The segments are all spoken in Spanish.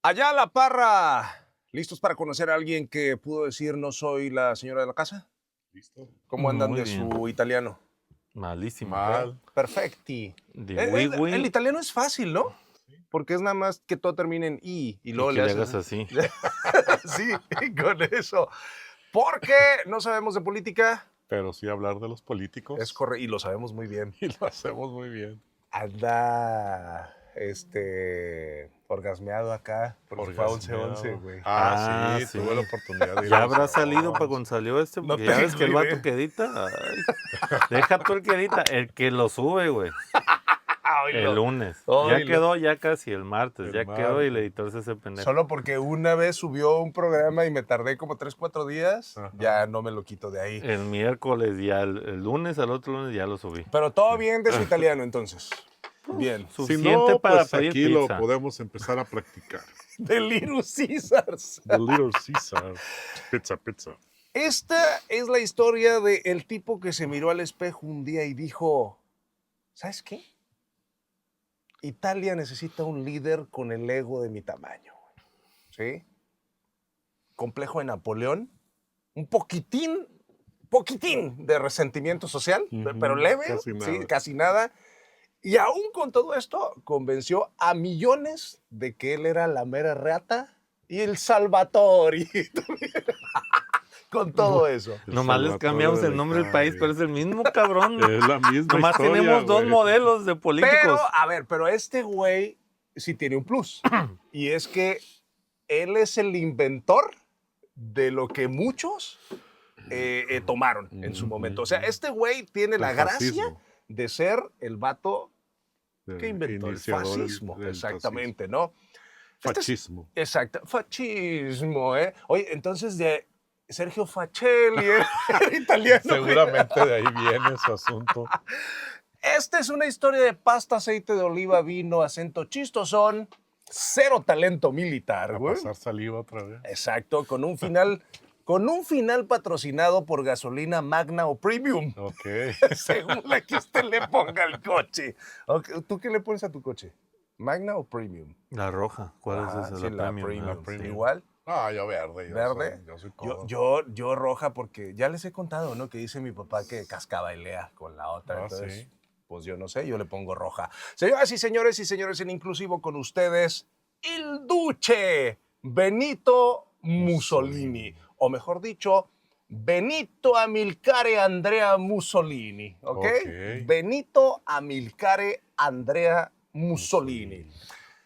Allá la parra. ¿Listos para conocer a alguien que pudo decir no soy la señora de la casa? ¿Listo? ¿Cómo andan Muy de bien. su italiano? Malísimo. Mal. Perfecti. De El italiano es fácil, ¿no? Porque es nada más que todo termine en y luego y le que le haces hagas así. sí, con eso. Porque no sabemos de política. Pero sí hablar de los políticos. Es correcto, y lo sabemos muy bien. Y lo hacemos muy bien. Anda, orgasmeado acá, porque fue a 11-11, güey. Ah, Ah, sí, sí. tuve la oportunidad de ir Ya a habrá 11. salido para cuando salió este, No porque ya ves que el tengo vato idea. que edita. Ay, deja tú el que edita, el que lo sube, güey. El lunes. Ya Oílo. quedó, ya casi el martes. El Ya quedó y el martes. editor se hace pendejo. Solo porque una vez subió un programa y me tardé como 3-4 días, Ajá. ya no me lo quito de ahí. El miércoles, ya el lunes, al otro lunes ya lo subí. Pero todo bien de su italiano, entonces. Bien. Si Suficiente no, para pues pedir aquí pizza. lo podemos empezar a practicar. De Little Caesars. The Little Caesar. Pizza. Esta es la historia del tipo que se miró al espejo un día y dijo, ¿sabes qué? Italia necesita un líder con el ego de mi tamaño. ¿Sí? Complejo de Napoleón. Un poquitín de resentimiento social, pero leve, Casi nada. sí, casi nada. Y aún con todo esto, convenció a millones de que él era la mera reata y el Salvatori. Con todo eso. El Nomás les Salvatore cambiamos de el la nombre del país, Italia. pero es el mismo cabrón. Es la misma Nomás historia, tenemos dos güey. modelos de políticos. Pero este güey sí tiene un plus. Y es que él es el inventor de lo que muchos tomaron en su momento. O sea, este güey tiene El la gracia fascismo. de ser el vato que El inventó el iniciador del- fascismo. del Exactamente, ¿no? Este es- Fascismo. Exacto, fascismo, ¿eh? Oye, entonces de Sergio Facelli, era italiano. Seguramente de ahí viene ese asunto. Esta es una historia de pasta, aceite de oliva, vino, acento chistosón, cero talento militar, A güey. pasar saliva otra vez. Exacto, con un final patrocinado por gasolina Magna o Premium, Ok. según la que usted le ponga al coche. Ok, ¿tú qué le pones a tu coche? ¿Magna o Premium? La roja. ¿Cuál Ah, es esa? sí, La premium. la ¿no? premium. Sí. Igual. Ah, yo verde. ¿Verde? Yo soy Yo, codo. yo roja porque ya les he contado, ¿no? Que dice mi papá que cascaba y lea con la otra. Ah, Entonces, sí. pues yo no sé, yo le pongo roja. Señoras y señores, en inclusivo con ustedes, el Duce Benito Mussolini. O mejor dicho, Benito Amilcare Andrea Mussolini. ¿Ok? Ok. Benito Amilcare Andrea Mussolini.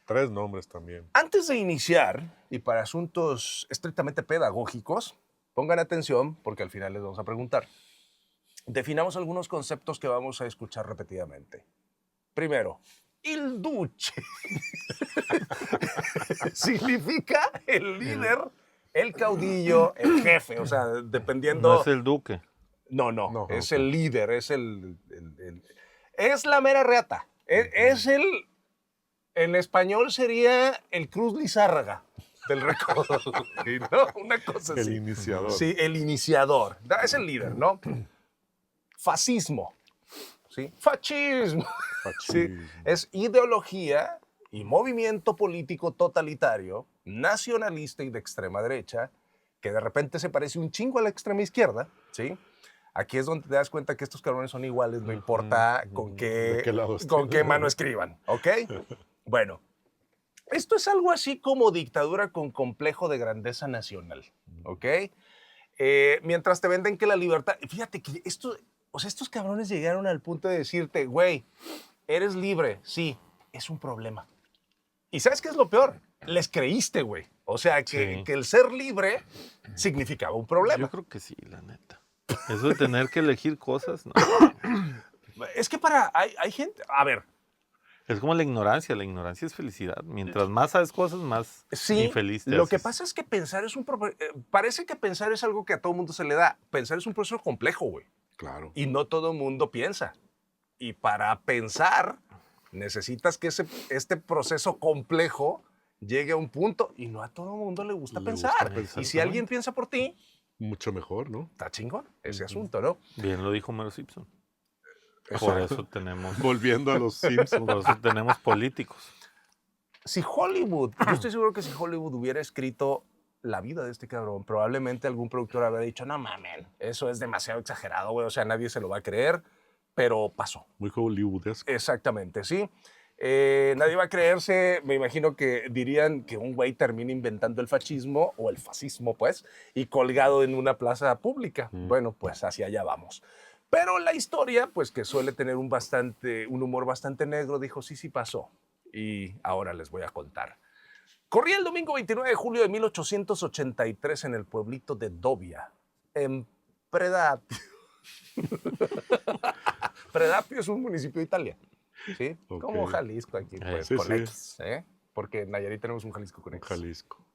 3 nombres también. Antes de iniciar, y para asuntos estrictamente pedagógicos, pongan atención porque al final les vamos a preguntar. Definamos algunos conceptos que vamos a escuchar repetidamente. Primero, il duce. Significa el líder, el caudillo, el jefe, o sea, dependiendo... No es el duque. No, es ok. el líder, es es la mera reata. Es el... En español sería el Cruz Lizárraga del recodo. ¿Sí, no? Una cosa El así. iniciador. Sí, el iniciador. Es el líder, ¿no? Fascismo. ¿Sí? Fascismo. Sí, Fascismo. es ideología y movimiento político totalitario, nacionalista y de extrema derecha, que de repente se parece un chingo a la extrema izquierda, ¿sí? Aquí es donde te das cuenta que estos cabrones son iguales, no importa con ¿De qué lado con qué estén? mano escriban, ¿ok? Bueno, esto es algo así como dictadura con complejo de grandeza nacional, ¿ok? Mientras te venden que la libertad... Fíjate que estos cabrones llegaron al punto de decirte, güey, eres libre, sí, es un problema. ¿Y sabes qué es lo peor? Les creíste, güey. O sea, que, Sí. que el ser libre significaba un problema. Yo creo que sí, la neta. Eso de tener que elegir cosas, no. Es que hay gente... A ver, Es como la ignorancia es felicidad. Mientras más sabes cosas, más sí, infeliz te lo que haces. pasa es que pensar es parece que pensar es algo que a todo mundo se le da. Pensar es un proceso complejo, güey. Claro. Y no todo mundo piensa. Y para pensar, necesitas que este proceso complejo llegue a un punto. Y no a todo mundo le gusta Le pensar. gusta pensar, Y si alguien piensa por ti, Mucho mejor, ¿no? está chingón ese asunto, ¿no? Bien lo dijo Homero Simpson. Por Exacto. eso tenemos, Volviendo a los Simpsons. por eso tenemos políticos. Si Hollywood, yo estoy seguro que si Hollywood hubiera escrito la vida de este cabrón, probablemente algún productor habría dicho, no mamen, eso es demasiado exagerado, güey, o sea, nadie se lo va a creer, pero pasó. Muy hollywoodesco. Exactamente, sí. Nadie va a creerse, me imagino que dirían que un güey termina inventando el fascismo o el fascismo, pues, y colgado en una plaza pública. Bueno, pues hacia allá vamos. Pero la historia, pues que suele tener un humor bastante negro, dijo, sí pasó. Y ahora les voy a contar. Corría el domingo 29 de julio de 1883 en el pueblito de Dobia, en Predapio. Predapio es un municipio de Italia. ¿Sí? Ok. Como Jalisco aquí, pues, Sí, con sí. X, ¿eh? Porque en Nayarit tenemos un Jalisco con X. Jalisco.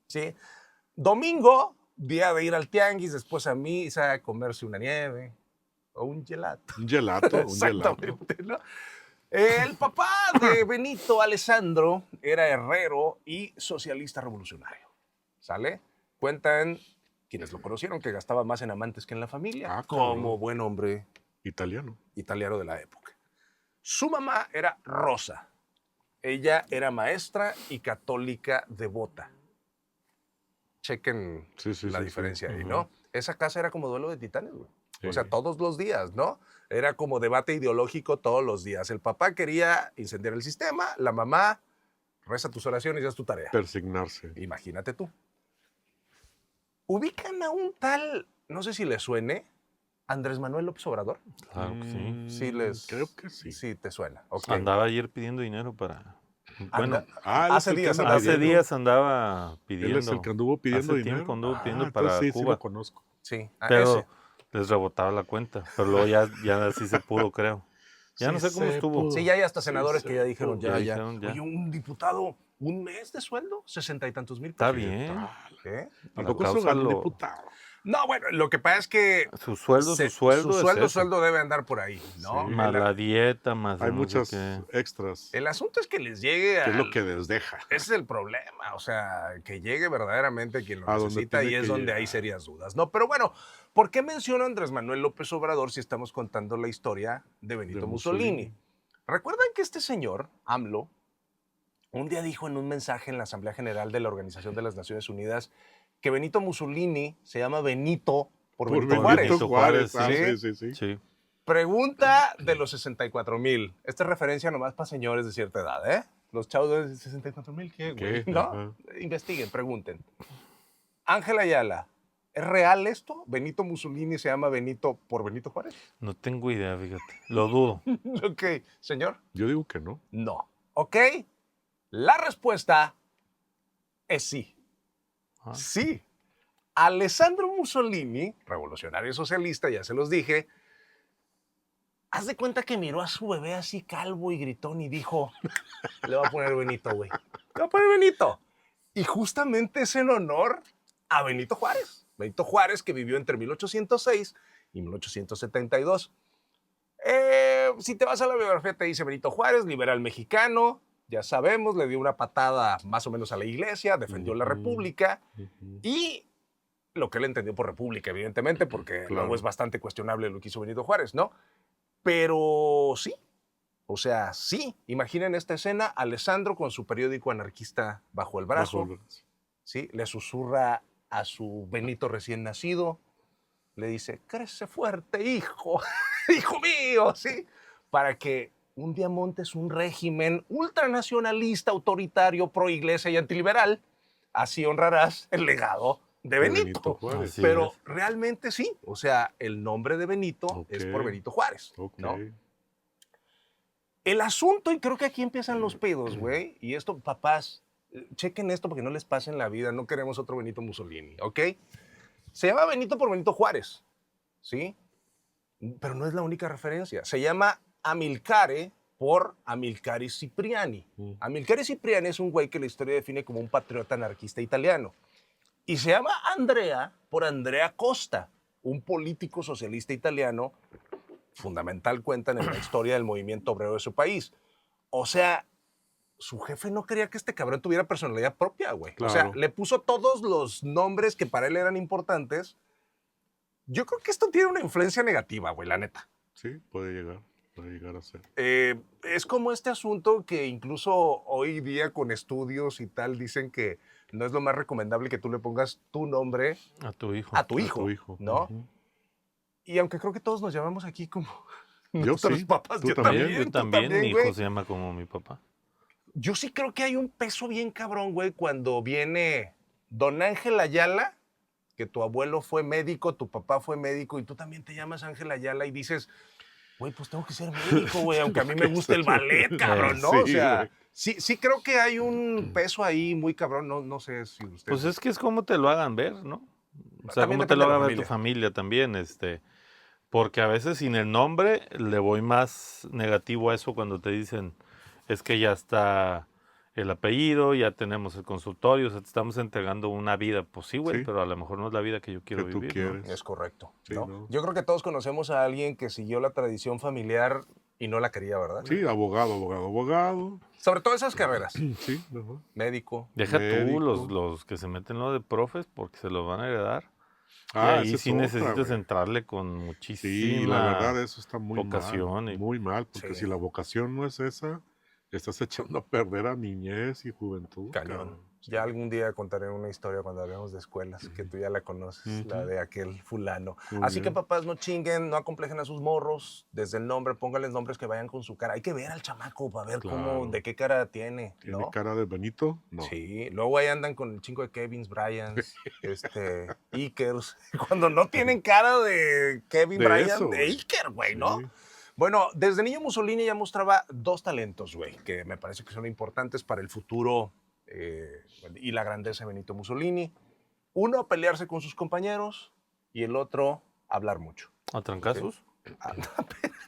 ¿Sí? Domingo, día de ir al tianguis, después a misa, a comerse una nieve o un gelato. Un gelato, un gelato. Exactamente, ¿no? El papá de Benito, Alessandro, era herrero y socialista revolucionario. ¿Sale? Cuentan quienes lo conocieron que gastaba más en amantes que en la familia, Ah, como cabrón. buen hombre Italiano. italiano de la época. Su mamá era Rosa. Ella era maestra y católica devota. Chequen Sí, sí, la sí, diferencia sí. ahí, Ujú. ¿no? Esa casa era como duelo de titanes, güey. O sea, Sí. todos los días, ¿no? Era como debate ideológico todos los días. El papá quería incendiar el sistema, la mamá reza tus oraciones y haz tu tarea. Persignarse. Imagínate tú. Ubican a un tal, no sé si le suene, Andrés Manuel López Obrador. Claro que sí. Sí les... Creo que sí. Sí te suena. Ok. Andaba ayer pidiendo dinero para... Bueno, Anda- Él hace es el que días anda andaba hace pidiendo. días andaba Él pidiendo. es el que anduvo pidiendo Hace dinero. tiempo anduvo pidiendo entonces para sí, sí Cuba. lo conozco. Sí, Pero ese. les rebotaba la cuenta. Pero luego ya sí se pudo, creo. Ya Sí no sé cómo se estuvo. pudo. Sí, ya hay hasta Sí senadores se que ya dijeron, pudo. ya. dijeron, ya. Oye, un diputado, ¿un mes de sueldo? 60 y tantos mil Está pesos. bien. ¿Eh? Tampoco La se causa gana un lo- diputado. No, bueno, lo que pasa es que Su sueldo su es ese. sueldo debe andar por ahí, ¿no? Sí. Más la dieta, más Hay el no sé muchas qué. extras. El asunto es que les llegue Que es lo al... que desdeja. Ese es el problema, o sea, que llegue verdaderamente quien lo A donde necesita y tiene es que donde hay llegar. serias dudas, ¿no? Pero bueno, ¿por qué menciono a Andrés Manuel López Obrador si estamos contando la historia de Benito De Mussolini? ¿Recuerdan que este señor, AMLO, un día dijo en un mensaje en la Asamblea General de la Organización de las Naciones Unidas que Benito Mussolini se llama Benito por Benito Por Juárez? Benito Juárez, Ah, sí. sí. Sí. Pregunta de los 64,000. Esta es referencia nomás para señores de cierta edad, ¿eh? Los chavos de 64,000, ¿qué, güey? ¿Qué? ¿No? Ajá. Investiguen, pregunten. Ángela Ayala, ¿es real esto? ¿Benito Mussolini se llama Benito por Benito Juárez? No tengo idea, fíjate. Lo dudo. Ok, señor. Yo digo que no. No. Ok, la respuesta es sí. Ah. Sí. Alessandro Mussolini, revolucionario socialista, ya se los dije, haz de cuenta que miró a su bebé así calvo y gritón y dijo, le va a poner Benito, güey. Le va a poner Benito. Y justamente es en honor a Benito Juárez. Benito Juárez, que vivió entre 1806 y 1872. Si te vas a la biografía, te dice Benito Juárez, liberal mexicano, ya sabemos, le dio una patada más o menos a la iglesia, defendió la república y lo que él entendió por república, evidentemente, porque Claro. luego es bastante cuestionable lo que hizo Benito Juárez, ¿no? Pero sí, o sea, sí. Imaginen esta escena, Alessandro con su periódico anarquista bajo el brazo, Bajo el brazo. ¿sí? Le susurra a su Benito recién nacido, le dice, crece fuerte, hijo, hijo mío, ¿sí? Para que un día montes un régimen ultranacionalista, autoritario, pro-iglesia y antiliberal, así honrarás el legado de Benito. Juárez. Así Pero es. realmente sí, o sea, el nombre de Benito Ok. es por Benito Juárez, Ok. ¿no? El asunto, y creo que aquí empiezan los pedos, güey, y esto, papás, chequen esto porque no les pase en la vida, no queremos otro Benito Mussolini, ¿ok? Se llama Benito por Benito Juárez, ¿sí? Pero no es la única referencia. Se llama Amilcare por Amilcare Cipriani. Amilcare Cipriani es un güey que la historia define como un patriota anarquista italiano. Y se llama Andrea por Andrea Costa, un político socialista italiano fundamental, cuentan en la historia del movimiento obrero de su país. O sea, su jefe no quería que este cabrón tuviera personalidad propia, güey. O sea, Claro. le puso todos los nombres que para él eran importantes. Yo creo que esto tiene una influencia negativa, güey, la neta. Sí, puede llegar. Puede llegar a ser. Es como este asunto que incluso hoy día con estudios y tal dicen que no es lo más recomendable que tú le pongas tu nombre A tu hijo. a tu A hijo, tu hijo. ¿no? Ujú. Y aunque creo que todos nos llamamos aquí como Yo nuestros sí, papás, tú yo también. también, Yo tú también, mi hijo güey. se llama como mi papá. Yo sí creo que hay un peso bien cabrón, güey, cuando viene Don Ángel Ayala, que tu abuelo fue médico, tu papá fue médico y tú también te llamas Ángel Ayala y dices, güey, pues tengo que ser médico, güey, aunque a mí me guste el ballet, cabrón, ¿no? Sí, O sea, güey. sí creo que hay un peso ahí muy cabrón, no sé si ustedes... Pues es que es como te lo hagan ver, ¿no? O sea, También como te depende lo de la haga ver tu familia también, porque a veces sin el nombre le voy más negativo a eso cuando te dicen, es que ya está el apellido, ya tenemos el consultorio, o sea, te estamos entregando una vida. Pues sí, güey, Sí. pero a lo mejor no es la vida que yo quiero Que tú vivir, quieres. Es correcto, Sí, ¿no? ¿no? Yo creo que todos conocemos a alguien que siguió la tradición familiar y no la quería, ¿verdad? Sí, abogado. Sobre todo esas carreras, Sí, ajá. médico. Deja tú Médico. los que se meten lo de profes porque se los van a heredar. Y Ah, ahí esa es sí otra, necesitas güey. entrarle con Sí, muchísima la verdad eso está muy vocación. mal. Muy mal, porque Sí. si la vocación no es esa, estás echando a perder a niñez y juventud. Cañón. cabrón. Sí. Ya algún día contaré una historia cuando hablemos de escuelas, que tú ya la conoces, la Ujú. de aquel fulano. Muy Así que bien. papás, no chinguen, no acomplejen a sus morros, desde el nombre, pónganles nombres que vayan con su cara. Hay que ver al chamaco para ver cómo, Claro. de qué cara tiene, ¿Tiene ¿no? cara de Benito? No. Sí, luego ahí andan con el chingo de Kevins, Bryans, Ikers, cuando no tienen cara de Kevin De Bryant, eso, de güey. Iker, güey, ¿no? Sí. Bueno, desde niño Mussolini ya mostraba dos talentos, güey, que me parece que son importantes para el futuro y la grandeza de Benito Mussolini. Uno, pelearse con sus compañeros y el otro, hablar mucho. ¿A trancazos?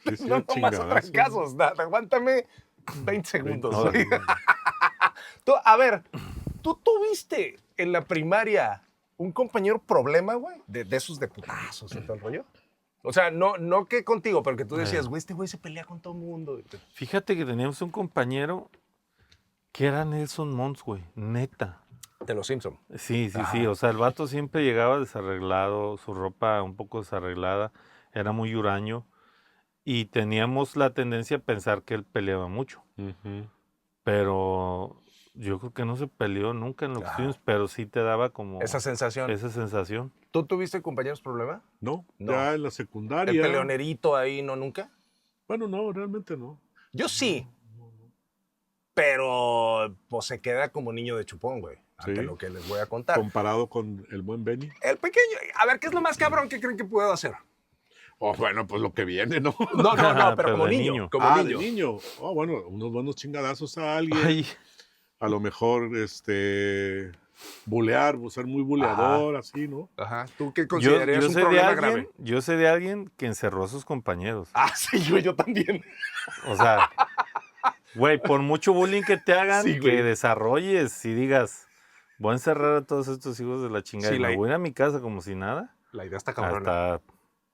Sí, sí, No, no más chingadazo. otros casos, aguántame 20 segundos. No, güey. A ver, ¿tú tuviste en la primaria un compañero problema, güey? De esos de putazos y todo el rollo. O sea, no que contigo, pero que tú decías, güey, este güey se pelea con todo el mundo. Fíjate que teníamos un compañero que era Nelson Mons, güey, neta. De los Simpson. Sí, o sea, el vato siempre llegaba desarreglado, su ropa un poco desarreglada, era muy huraño y teníamos la tendencia a pensar que él peleaba mucho, Ujú. pero yo creo que no se peleó nunca en lo que Ajá. estuvimos, pero sí te daba como Esa sensación. esa sensación. ¿Tú tuviste compañeros problema? No, No. ya en la ¿El secundaria. peleonerito ahí no nunca? Bueno, no, realmente no. Yo sí. Pero pues se queda como niño de chupón, güey. Ante Sí. lo que les voy a contar. Comparado con el buen Benny. El pequeño. A ver, ¿qué es lo más cabrón que creen que puedo hacer? Oh, bueno, pues lo que viene, ¿no? No, pero Pero como de niño. niño. Como Ah, niño. de niño. Oh, bueno, unos buenos chingadazos a alguien. Ay, A lo mejor, bulear, ser muy buleador, así, ¿no? Ajá. ¿Tú qué considerarías un sé de problema alguien, grave? yo sé de alguien que encerró a sus compañeros. Ah, sí, yo también. O sea, güey, por mucho bullying que te hagan, Sí, güey. que desarrolles y digas, voy a encerrar a todos estos hijos de la chingada Sí, y me voy a ir a mi casa como si nada. La idea está cabrona. Hasta,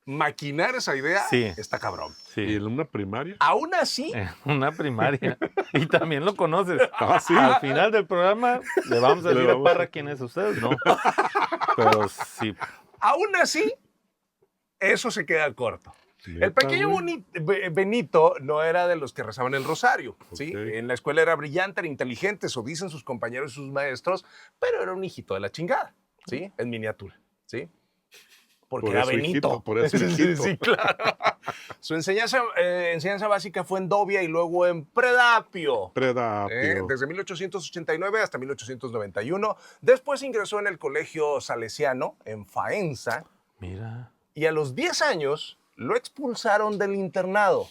Maquinar esa idea Sí. está cabrón. Y sí, en una primaria. Aún así, en una primaria. Y también lo conoces. Ah, sí. Al final del programa le vamos a Le decir a vamos a- Parra quién es ustedes, no. Pero sí, aún así, eso se queda corto. El Neta, pequeño güey. Benito no era de los que rezaban el rosario, ¿sí? Ok. En la escuela era brillante, era inteligente, eso dicen sus compañeros y sus maestros, pero era un hijito de la chingada, ¿sí? En miniatura, ¿sí? Porque Por era eso, Benito. hijito, por eso, Sí, hijito. sí, claro. Su enseñanza básica fue en Dovia y luego en Predapio. Predapio. Desde 1889 hasta 1891. Después ingresó en el colegio salesiano en Faenza mira. y a los 10 años lo expulsaron del internado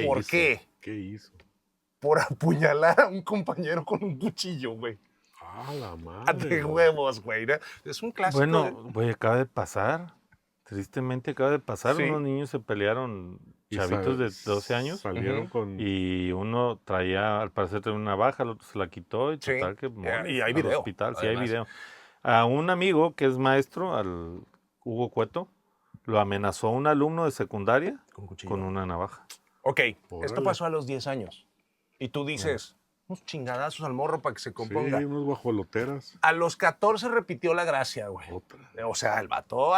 ¿por hizo? qué? ¿Qué hizo? por apuñalar a un compañero con un cuchillo, güey. Ah, la madre. De huevos, güey. ¿no? Es un clásico. Bueno, güey, acaba de pasar. Tristemente acaba de pasar. Sí. Unos niños se pelearon, Y chavitos de 12 años. Salieron Ujú. con. Y uno traía, al parecer, traía una baja, el otro se la quitó y Sí. total que Y hay al video, hospital, sí hay además. video. A un amigo que es maestro, al Hugo Cueto, lo amenazó un alumno de secundaria Con cuchillo. con una navaja. Ok, esto Órale. pasó a los 10 años. Y tú dices, unos chingadazos al morro para que se Sí, componga. unos guajoloteras. A los 14 repitió la gracia, güey. Otra. O sea, el vato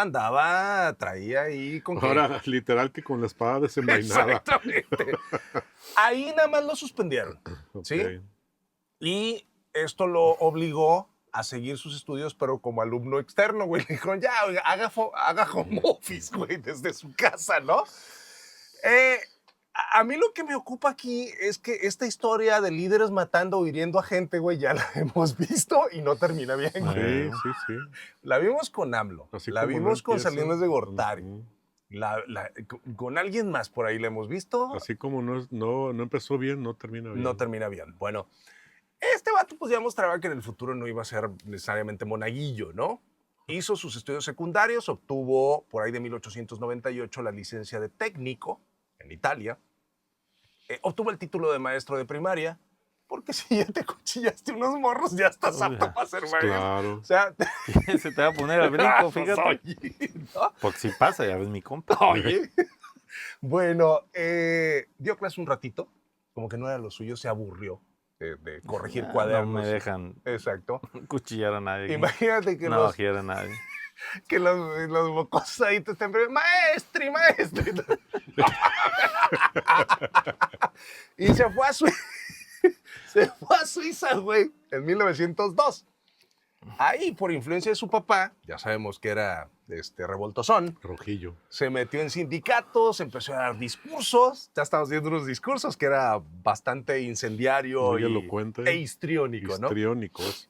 traía ahí con que... Ahora, literal que con la espada desenvainada. Exactamente. Ahí nada más lo suspendieron, ¿sí? Ok. Y esto lo obligó a seguir sus estudios, pero como alumno externo, güey. Le dijeron, ya, oiga, haga home office, güey, desde su casa, ¿no? A mí lo que me ocupa aquí es que esta historia de líderes matando o hiriendo a gente, güey, ya la hemos visto y no termina bien, güey. Sí, sí, sí. La vimos con AMLO, Así la como no vimos con empieza. Salinas de Gortari, Ujú. con alguien más por ahí la hemos visto, Así como no empezó bien, no termina bien. no termina bien. Bueno, este vato pues ya mostraba que en el futuro no iba a ser necesariamente monaguillo, ¿no? Hizo sus estudios secundarios, obtuvo por ahí de 1898 la licencia de técnico en Italia, obtuvo el título de maestro de primaria, porque si ya te cuchillaste unos morros, ya estás Uy, apto para ser maestro. Claro. O sea, Se te va a poner al brinco, fíjate. Oye, ¿no? Porque si pasa, ya ves mi compa. Oye. Bueno, dio clase un ratito, como que no era lo suyo, se aburrió de corregir Ah, cuadernos. No me dejan Exacto. cuchillar a nadie. Imagínate que No bajear a nadie. los mocosos ahí te estén preguntando, maestri. Y se fue a Suiza. Se fue a Suiza, güey, en 1902. Ahí, por influencia de su papá, ya sabemos que era revoltosón, Rojillo. se metió en sindicatos, empezó a dar discursos. Ya estamos viendo unos discursos que era bastante incendiario Muy elocuente. e histriónico, ¿no? Histriónico es.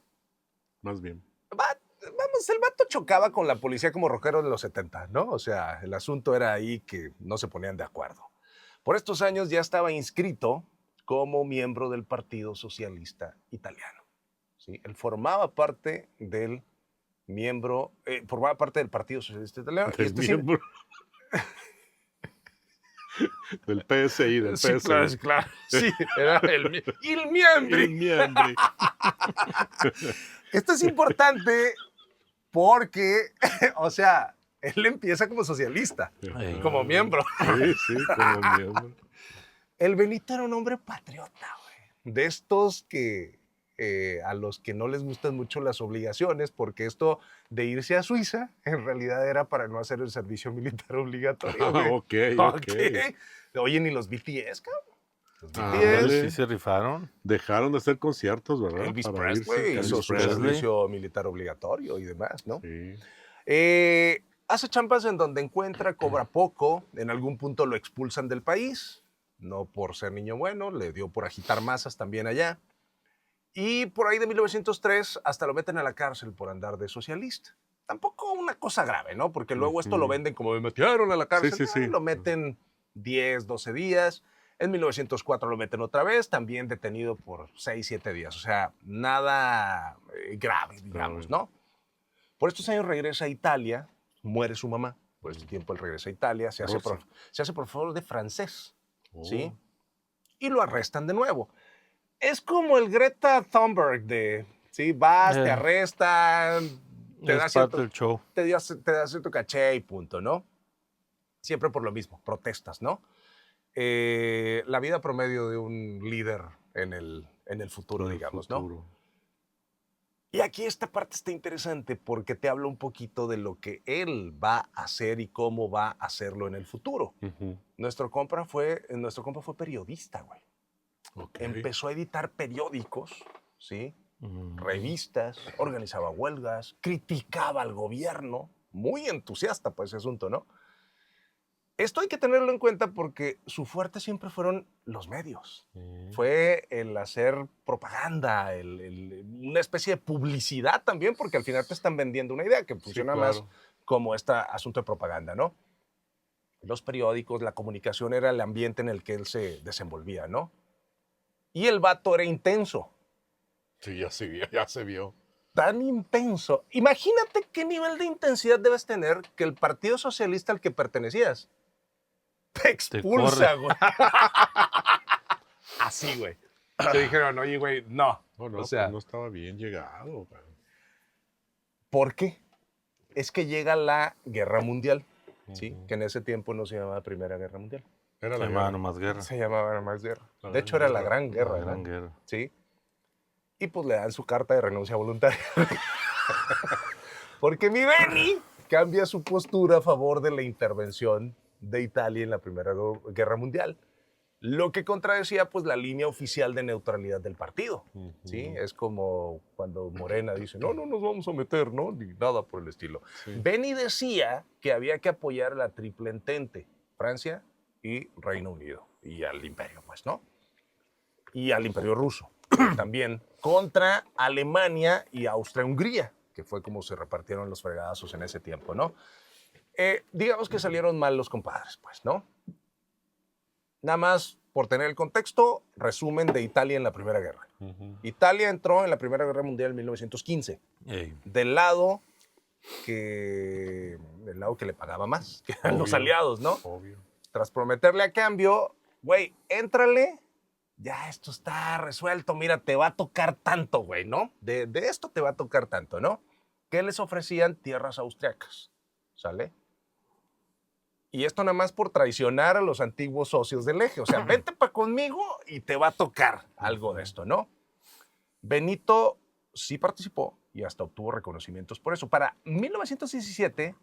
Más bien. Vamos, el vato chocaba con la policía como rockero de los 70, ¿no? O sea, el asunto era ahí que no se ponían de acuerdo. Por estos años ya estaba inscrito como miembro del Partido Socialista Italiano. ¿Sí? Él formaba parte del Partido Socialista Italiano. Y Del miembro. Del PSI, del Sí, PSI. claro. Sí, era el miembro. El miembro. Esto es importante porque, o sea, él empieza como socialista, Ey. como miembro. Sí, sí, como miembro. El Benito era un hombre patriota, güey. De estos que a los que no les gustan mucho las obligaciones, porque esto de irse a Suiza en realidad era para no hacer el servicio militar obligatorio. güey. Ok. Oye, ni los BTS, cabrón. Los Ándale. BTS. Sí se rifaron. Dejaron de hacer conciertos, ¿verdad? Elvis Para Presley irse. hizo Elvis su Presley. servicio militar obligatorio y demás, ¿no? Sí. Hace champas en donde encuentra, cobra poco, en algún punto lo expulsan del país, no por ser niño bueno, le dio por agitar masas también allá. Y por ahí de 1903 hasta lo meten a la cárcel por andar de socialista. Tampoco una cosa grave, ¿no? Porque luego esto lo venden como me metieron a la cárcel. Sí. Lo meten 10, 12 días. En 1904 lo meten otra vez, también detenido por 6, 7 días. O sea, nada grave, digamos, ¿no? Por estos años regresa a Italia, muere su mamá. Por este tiempo él regresa a Italia, se hace profesor de francés, ¿sí? Y lo arrestan de nuevo. Es como el Greta Thunberg de, ¿sí? Vas, te arrestan, te da Es parte del show. te da cierto caché y punto, ¿no? Siempre por lo mismo, protestas, ¿no? La vida promedio de un líder en el futuro, digamos, ¿no? Y aquí esta parte está interesante porque te habla un poquito de lo que él va a hacer y cómo va a hacerlo en el futuro. Nuestro compa fue periodista, güey. Okay. Empezó a editar periódicos, ¿sí? Revistas, organizaba huelgas, criticaba al gobierno, muy entusiasta por ese asunto, ¿no? Esto hay que tenerlo en cuenta porque su fuerte siempre fueron los medios. Fue el hacer propaganda, una especie de publicidad también, porque al final te están vendiendo una idea que funciona más como este asunto de propaganda, ¿no? Los periódicos, la comunicación era el ambiente en el que él se desenvolvía, ¿no? Y el vato era intenso. Sí, ya se vio. Tan intenso. Imagínate qué nivel de intensidad debes tener que el Partido Socialista al que pertenecías te expulsa, güey. Así, güey. Te dijeron, oye, güey, no. No, o sea, pues no estaba bien llegado. ¿por qué? Es que llega la Guerra Mundial, ¿sí? Que en ese tiempo no se llamaba Primera Guerra Mundial. Era Se la llamaba guerra. nomás guerra. Se llamaba más guerra. La De hecho, era la Gran Guerra. La Gran ¿no? Guerra. ¿Sí? y pues le dan su carta de renuncia voluntaria. Porque mi Beni cambia su postura a favor de la intervención de Italia en la Primera Guerra Mundial, lo que contradecía pues la línea oficial de neutralidad del partido. ¿Sí? Es como cuando Morena dice, no nos vamos a meter, ¿no? Ni nada por el estilo. Sí. Beni decía que había que apoyar a la triple entente, Francia y Reino Unido, y al imperio, pues, ¿no? Y al imperio ruso, también, contra Alemania y Austria-Hungría, que fue como se repartieron los fregadazos en ese tiempo, ¿no? Digamos que salieron mal los compadres, pues, ¿no? Nada más por tener el contexto, resumen de Italia en la Primera Guerra. Italia entró en la Primera Guerra Mundial en 1915, Ey. del lado que le pagaba más, que eran los Obvio. aliados, ¿no? Obvio. Tras prometerle a cambio, güey, éntrale, ya esto está resuelto, mira, te va a tocar tanto, güey, ¿no? De esto te va a tocar tanto, ¿no? ¿Qué les ofrecían? Tierras austriacas, ¿sale? Y esto nada más por traicionar a los antiguos socios del eje. O sea, vente para conmigo y te va a tocar algo de esto, ¿no? Benito sí participó y hasta obtuvo reconocimientos por eso. Para 1917,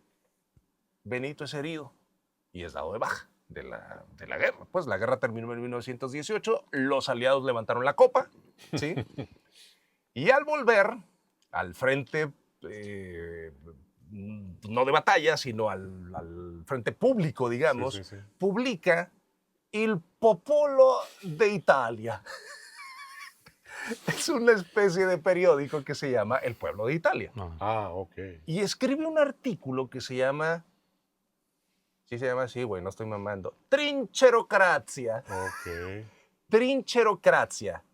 Benito es herido y es dado de baja de la guerra. Pues la guerra terminó en 1918, los aliados levantaron la copa, ¿sí? Y al volver al frente, no de batalla, sino al frente público, digamos, Sí, sí, sí. publica Il Popolo de Italia. Es una especie de periódico que se llama El Pueblo de Italia. No. Ah, ok. Y escribe un artículo que se llama, sí se llama así, güey, no estoy mamando, Trincherocracia. Ok. Trincherocracia,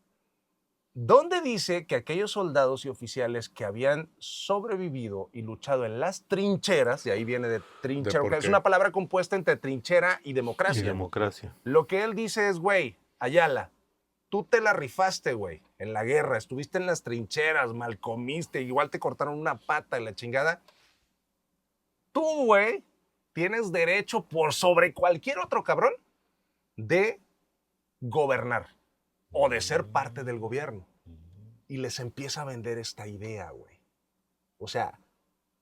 donde dice que aquellos soldados y oficiales que habían sobrevivido y luchado en las trincheras, y ahí viene de trincherocracia, es qué? una palabra compuesta entre trinchera y Y democracia. democracia. Lo que él dice es, güey, Ayala, tú te la rifaste, güey, en la guerra, estuviste en las trincheras, mal comiste, igual te cortaron una pata y la chingada. Tú, güey, tienes derecho por sobre cualquier otro cabrón de gobernar o de ser parte del gobierno. Y les empieza a vender esta idea, güey. O sea,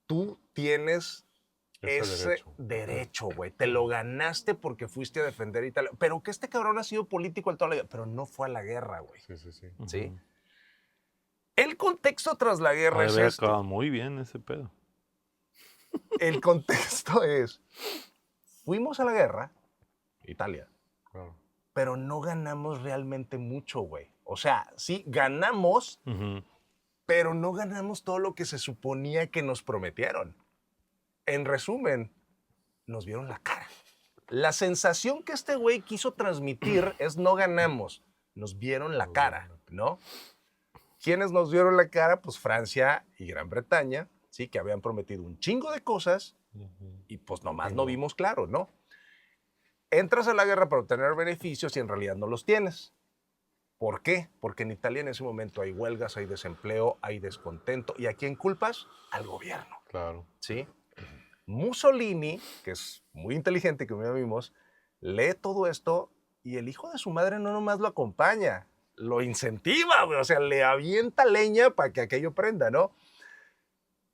tú tienes ese derecho, güey. Te lo ganaste porque fuiste a defender a Italia. Pero que este cabrón ha sido político en toda la vida, pero no fue a la guerra, güey. Sí, sí, sí. ¿Sí? El contexto tras la guerra Ha de es haber este. acabado muy bien ese pedo. El contexto es, fuimos a la guerra, Italia, Claro. pero no ganamos realmente mucho, güey. O sea, sí, ganamos, Ujú. pero no ganamos todo lo que se suponía que nos prometieron. En resumen, nos vieron la cara. La sensación que este güey quiso transmitir es no ganamos, nos vieron la cara, ¿no? ¿Quiénes nos vieron la cara? Pues Francia y Gran Bretaña, ¿sí? Que habían prometido un chingo de cosas y pues nomás no vimos claro, ¿no? Entras a la guerra para obtener beneficios y en realidad no los tienes. ¿Por qué? Porque en Italia en ese momento hay huelgas, hay desempleo, hay descontento. ¿Y a quién culpas? Al gobierno, Claro. ¿sí? Mussolini, que es muy inteligente, como ya vimos, lee todo esto y el hijo de su madre no nomás lo acompaña, lo incentiva, güey. O sea, le avienta leña para que aquello prenda, ¿no?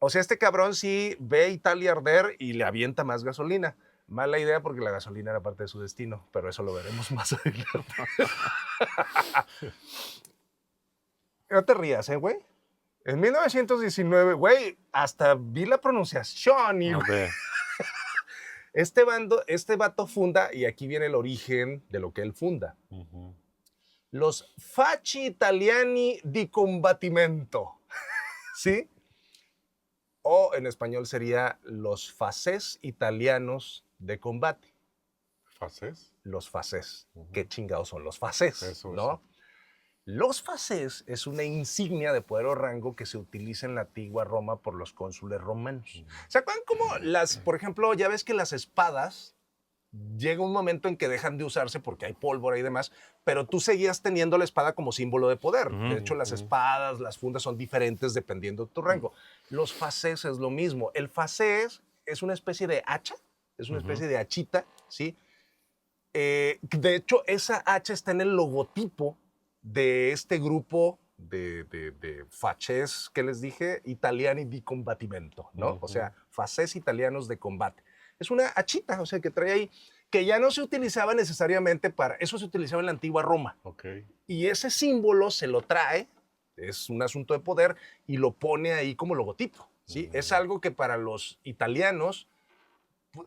O sea, este cabrón sí ve a Italia arder y le avienta más gasolina. Mala idea porque la gasolina era parte de su destino, pero eso lo veremos más adelante. No te rías, güey. En 1919, güey, hasta vi la pronunciación y A ver. este vato funda, y aquí viene el origen de lo que él funda, los Facci Italiani di Combattimento, ¿sí? O en español sería los Facés Italianos de Combate. ¿Fases? Los Facés. ¿Qué chingados son los Facés? Eso, ¿no? eso. Los Facés es una insignia de poder o rango que se utiliza en la antigua Roma por los cónsules romanos. ¿Se acuerdan cómo por ejemplo, ya ves que las espadas llega un momento en que dejan de usarse porque hay pólvora y demás, pero tú seguías teniendo la espada como símbolo de poder. De hecho, las espadas, las fundas son diferentes dependiendo de tu rango. Los facés es lo mismo. El facés es una especie de hacha, es una especie de hachita, ¿sí? De hecho, esa hacha está en el logotipo de este grupo de facies que les dije, italiani di combattimento, ¿no? O sea, facies italianos de combate. Es una hachita, o sea, que trae ahí, que ya no se utilizaba necesariamente para, eso se utilizaba en la antigua Roma. Ok. Y ese símbolo se lo trae, es un asunto de poder, y lo pone ahí como logotipo, ¿sí? Es algo que para los italianos,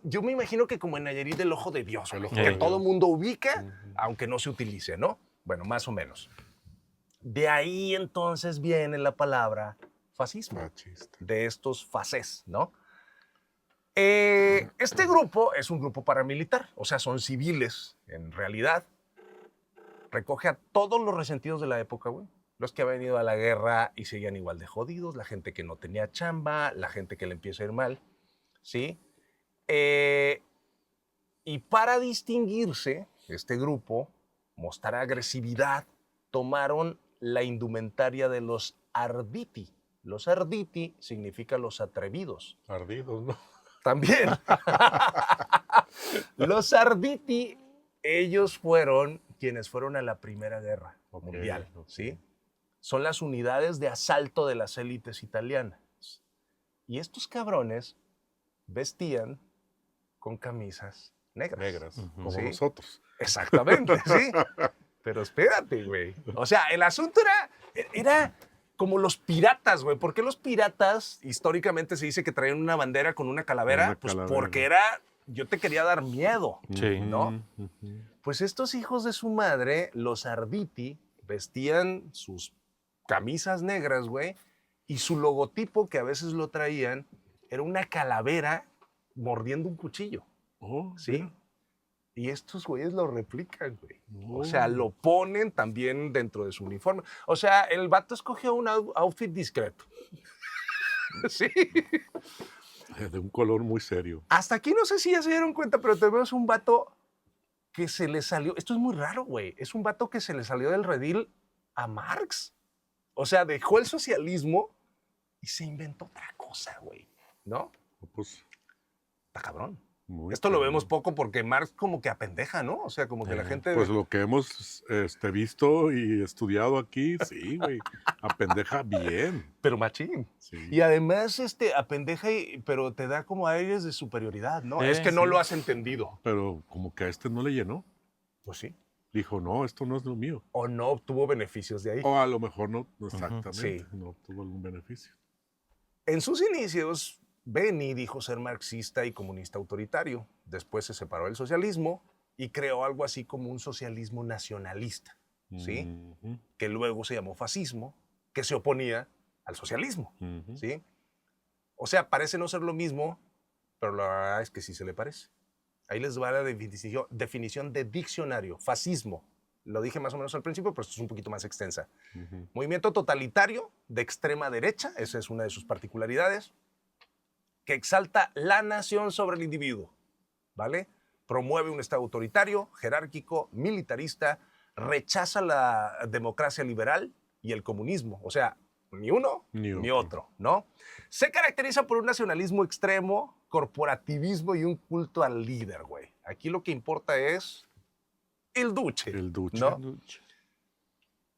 yo me imagino que como en Nayarit el ojo de Dios, El ojo que de todo Dios. mundo ubica, aunque no se utilice, ¿no? Bueno, más o menos. De ahí entonces viene la palabra fascismo, Machista. de estos faces, ¿no? Este grupo es un grupo paramilitar, o sea, son civiles en realidad. Recoge a todos los resentidos de la época, güey. Los que han venido a la guerra y seguían igual de jodidos, la gente que no tenía chamba, la gente que le empieza a ir mal, ¿sí? Y para distinguirse, este grupo, mostrar agresividad, tomaron la indumentaria de los arditi. Los arditi significa los atrevidos. Ardidos, ¿no? También. Los arditi, ellos fueron quienes fueron a la Primera Guerra Mundial, ¿sí? Son las unidades de asalto de las élites italianas. Y estos cabrones vestían con camisas negras. Negras, como ¿sí? nosotros. Exactamente, sí. Pero espérate, güey. O sea, el asunto era como los piratas, güey. ¿Por qué los piratas históricamente se dice que traían una bandera con una calavera? Una Pues calavera. porque yo te quería dar miedo, Sí. ¿no? Pues estos hijos de su madre, los arditi, vestían sus camisas negras, güey, y su logotipo, que a veces lo traían, era una calavera mordiendo un cuchillo, Oh, ¿sí? mira. Y estos güeyes lo replican, güey. O Oh. sea, lo ponen también dentro de su uniforme. O sea, el vato escogió un outfit discreto. Sí. De un color muy serio. Hasta aquí no sé si ya se dieron cuenta, pero te veo es un vato que se le salió. Esto es muy raro, güey. Es un vato que se le salió del redil a Marx. O sea, dejó el socialismo y se inventó otra cosa, güey. ¿No? Pues, Está cabrón. muy Esto lo cabrón. vemos poco porque Marx como que apendeja, ¿no? O sea, como que la gente... Pues lo que hemos visto y estudiado aquí, sí, güey. Apendeja bien. Pero machín. Sí. Y además, apendeja, pero te da como aires de superioridad, ¿no? Es que no sí. lo has entendido. Pero como que a este no le llenó. Pues sí. Dijo, no, esto no es lo mío. O no obtuvo beneficios de ahí. O a lo mejor no exactamente. Sí. No obtuvo algún beneficio. En sus inicios, Beni dijo ser marxista y comunista autoritario. Después se separó del socialismo y creó algo así como un socialismo nacionalista, ¿sí? Ujú, Que luego se llamó fascismo, que se oponía al socialismo, ujú. ¿sí? O sea, parece no ser lo mismo, pero la verdad es que sí se le parece. Ahí les va la definición de diccionario. Fascismo. Lo dije más o menos al principio, pero esto es un poquito más extensa. Ujú. Movimiento totalitario de extrema derecha, esa es una de sus particularidades, que exalta la nación sobre el individuo, ¿vale? Promueve un Estado autoritario, jerárquico, militarista, rechaza la democracia liberal y el comunismo. O sea, ni uno ni otro, ¿no? Se caracteriza por un nacionalismo extremo, corporativismo y un culto al líder, güey. Aquí lo que importa es el duche. El duche. ¿no?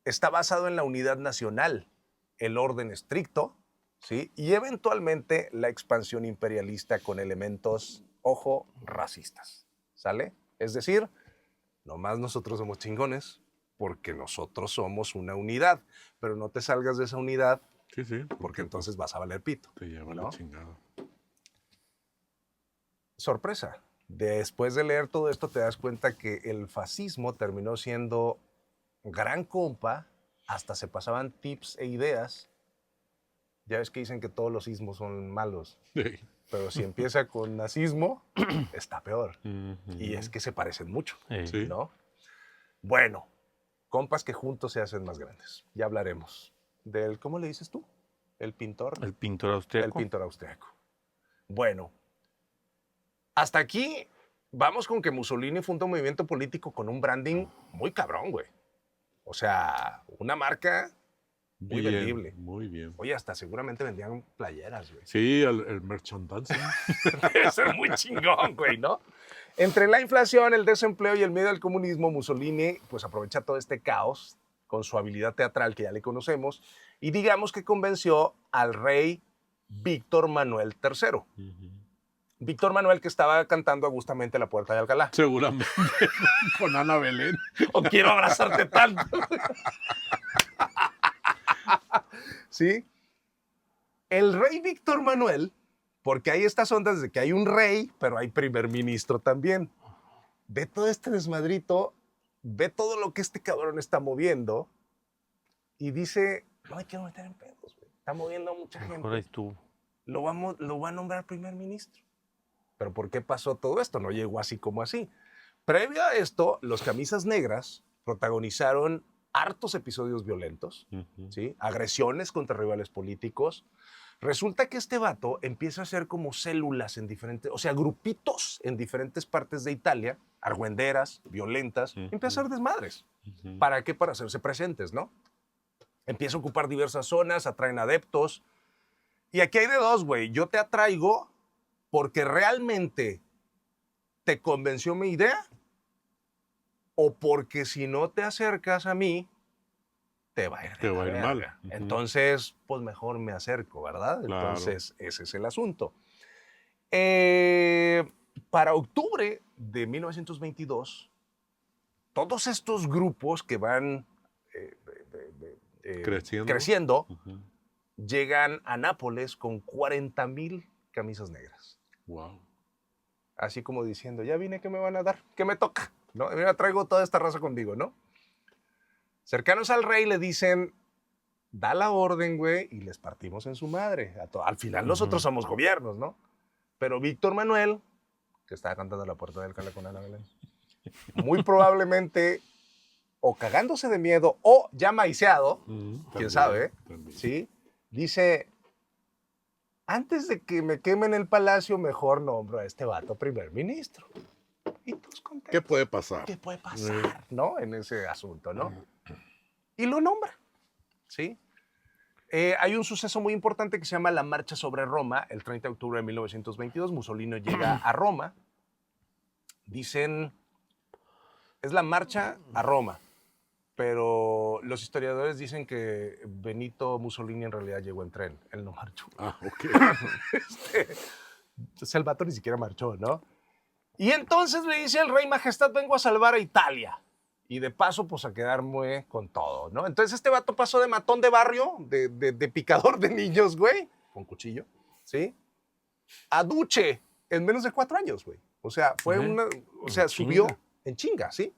Está basado en la unidad nacional, el orden estricto, ¿sí? Y eventualmente la expansión imperialista con elementos, ojo, racistas, ¿sale? Es decir, nomás nosotros somos chingones porque nosotros somos una unidad, pero no te salgas de esa unidad Sí, sí. porque entonces vas a valer pito. Te lleva ¿no? la chingada. Sorpresa. Después de leer todo esto te das cuenta que el fascismo terminó siendo gran compa, hasta se pasaban tips e ideas. Ya ves que dicen que todos los ismos son malos, Sí. pero si empieza con nazismo, está peor. Ujú. Y es que se parecen mucho, Sí. ¿no? Bueno, compas que juntos se hacen más grandes. Ya hablaremos del, ¿cómo le dices tú? El pintor. El pintor El austriaco. pintor austriaco. Bueno, hasta aquí vamos con que Mussolini funda un movimiento político con un branding muy cabrón, güey. O sea, una marca muy Bien, vendible. Muy bien. Oye, hasta seguramente vendían playeras, güey. Sí, el merchandising. Debe ser muy chingón, güey, ¿no? Entre la inflación, el desempleo y el miedo al comunismo, Mussolini pues aprovecha todo este caos con su habilidad teatral que ya le conocemos, y digamos que convenció al rey Víctor Manuel III. Víctor Manuel, que estaba cantando justamente a la puerta de Alcalá. Seguramente con Ana Belén. O quiero abrazarte tanto. ¿Sí? El rey Víctor Manuel, porque hay estas ondas de que hay un rey, pero hay primer ministro también. Ve todo este desmadrito, ve todo lo que este cabrón está moviendo y dice, no me quiero meter en pedos, güey. Está moviendo a mucha Mejor ahí gente. estuvo. Lo va a nombrar primer ministro. ¿Pero por qué pasó todo esto? No llegó así como así. Previo a esto, los Camisas Negras protagonizaron hartos episodios violentos, ¿sí? Agresiones contra rivales políticos. Resulta que este vato empieza a hacer como células en diferentes, o sea, grupitos en diferentes partes de Italia, argüenderas, violentas, empieza a hacer desmadres. ¿Para qué? Para hacerse presentes, ¿no? Empieza a ocupar diversas zonas, atraen adeptos. Y aquí hay de dos, güey. Yo te atraigo porque realmente te convenció mi idea o porque si no te acercas a mí, te va a ir, Te va a ir mal. Entonces, pues mejor me acerco, ¿verdad? Claro. Entonces, ese es el asunto. Para octubre de 1922, todos estos grupos que van creciendo llegan a Nápoles con 40,000 camisas negras. Wow. Así como diciendo, ya vine, ¿qué me van a dar? ¿Qué me toca? ¿No? Mira, traigo toda esta raza conmigo, ¿no? Cercanos al rey le dicen, da la orden, güey, y les partimos en su madre. Al final nosotros somos gobiernos, ¿no? Pero Víctor Manuel, que estaba cantando a la puerta del Alcalá con Ana Belén, muy probablemente o cagándose de miedo o ya maiceado, quién sabe, ¿sí? Dice, antes de que me quemen el palacio, mejor nombro a este vato primer ministro. Y todos contentos. ¿Qué puede pasar? ¿Qué puede pasar, no? En ese asunto, ¿no? Y lo nombra, ¿sí? Hay un suceso muy importante que se llama la Marcha sobre Roma, el 30 de octubre de 1922. Mussolini llega a Roma. Dicen, es la marcha a Roma, pero los historiadores dicen que Benito Mussolini en realidad llegó en tren, él no marchó. Ah, ok. Entonces el vato ni siquiera marchó, ¿no? Y entonces le dice al rey, majestad, vengo a salvar a Italia. Y de paso, pues a quedarme con todo, ¿no? Entonces este vato pasó de matón de barrio, de picador de niños, güey, con cuchillo, ¿sí? A duce en menos de 4 años, güey. O sea, fue subió en chinga, ¿sí?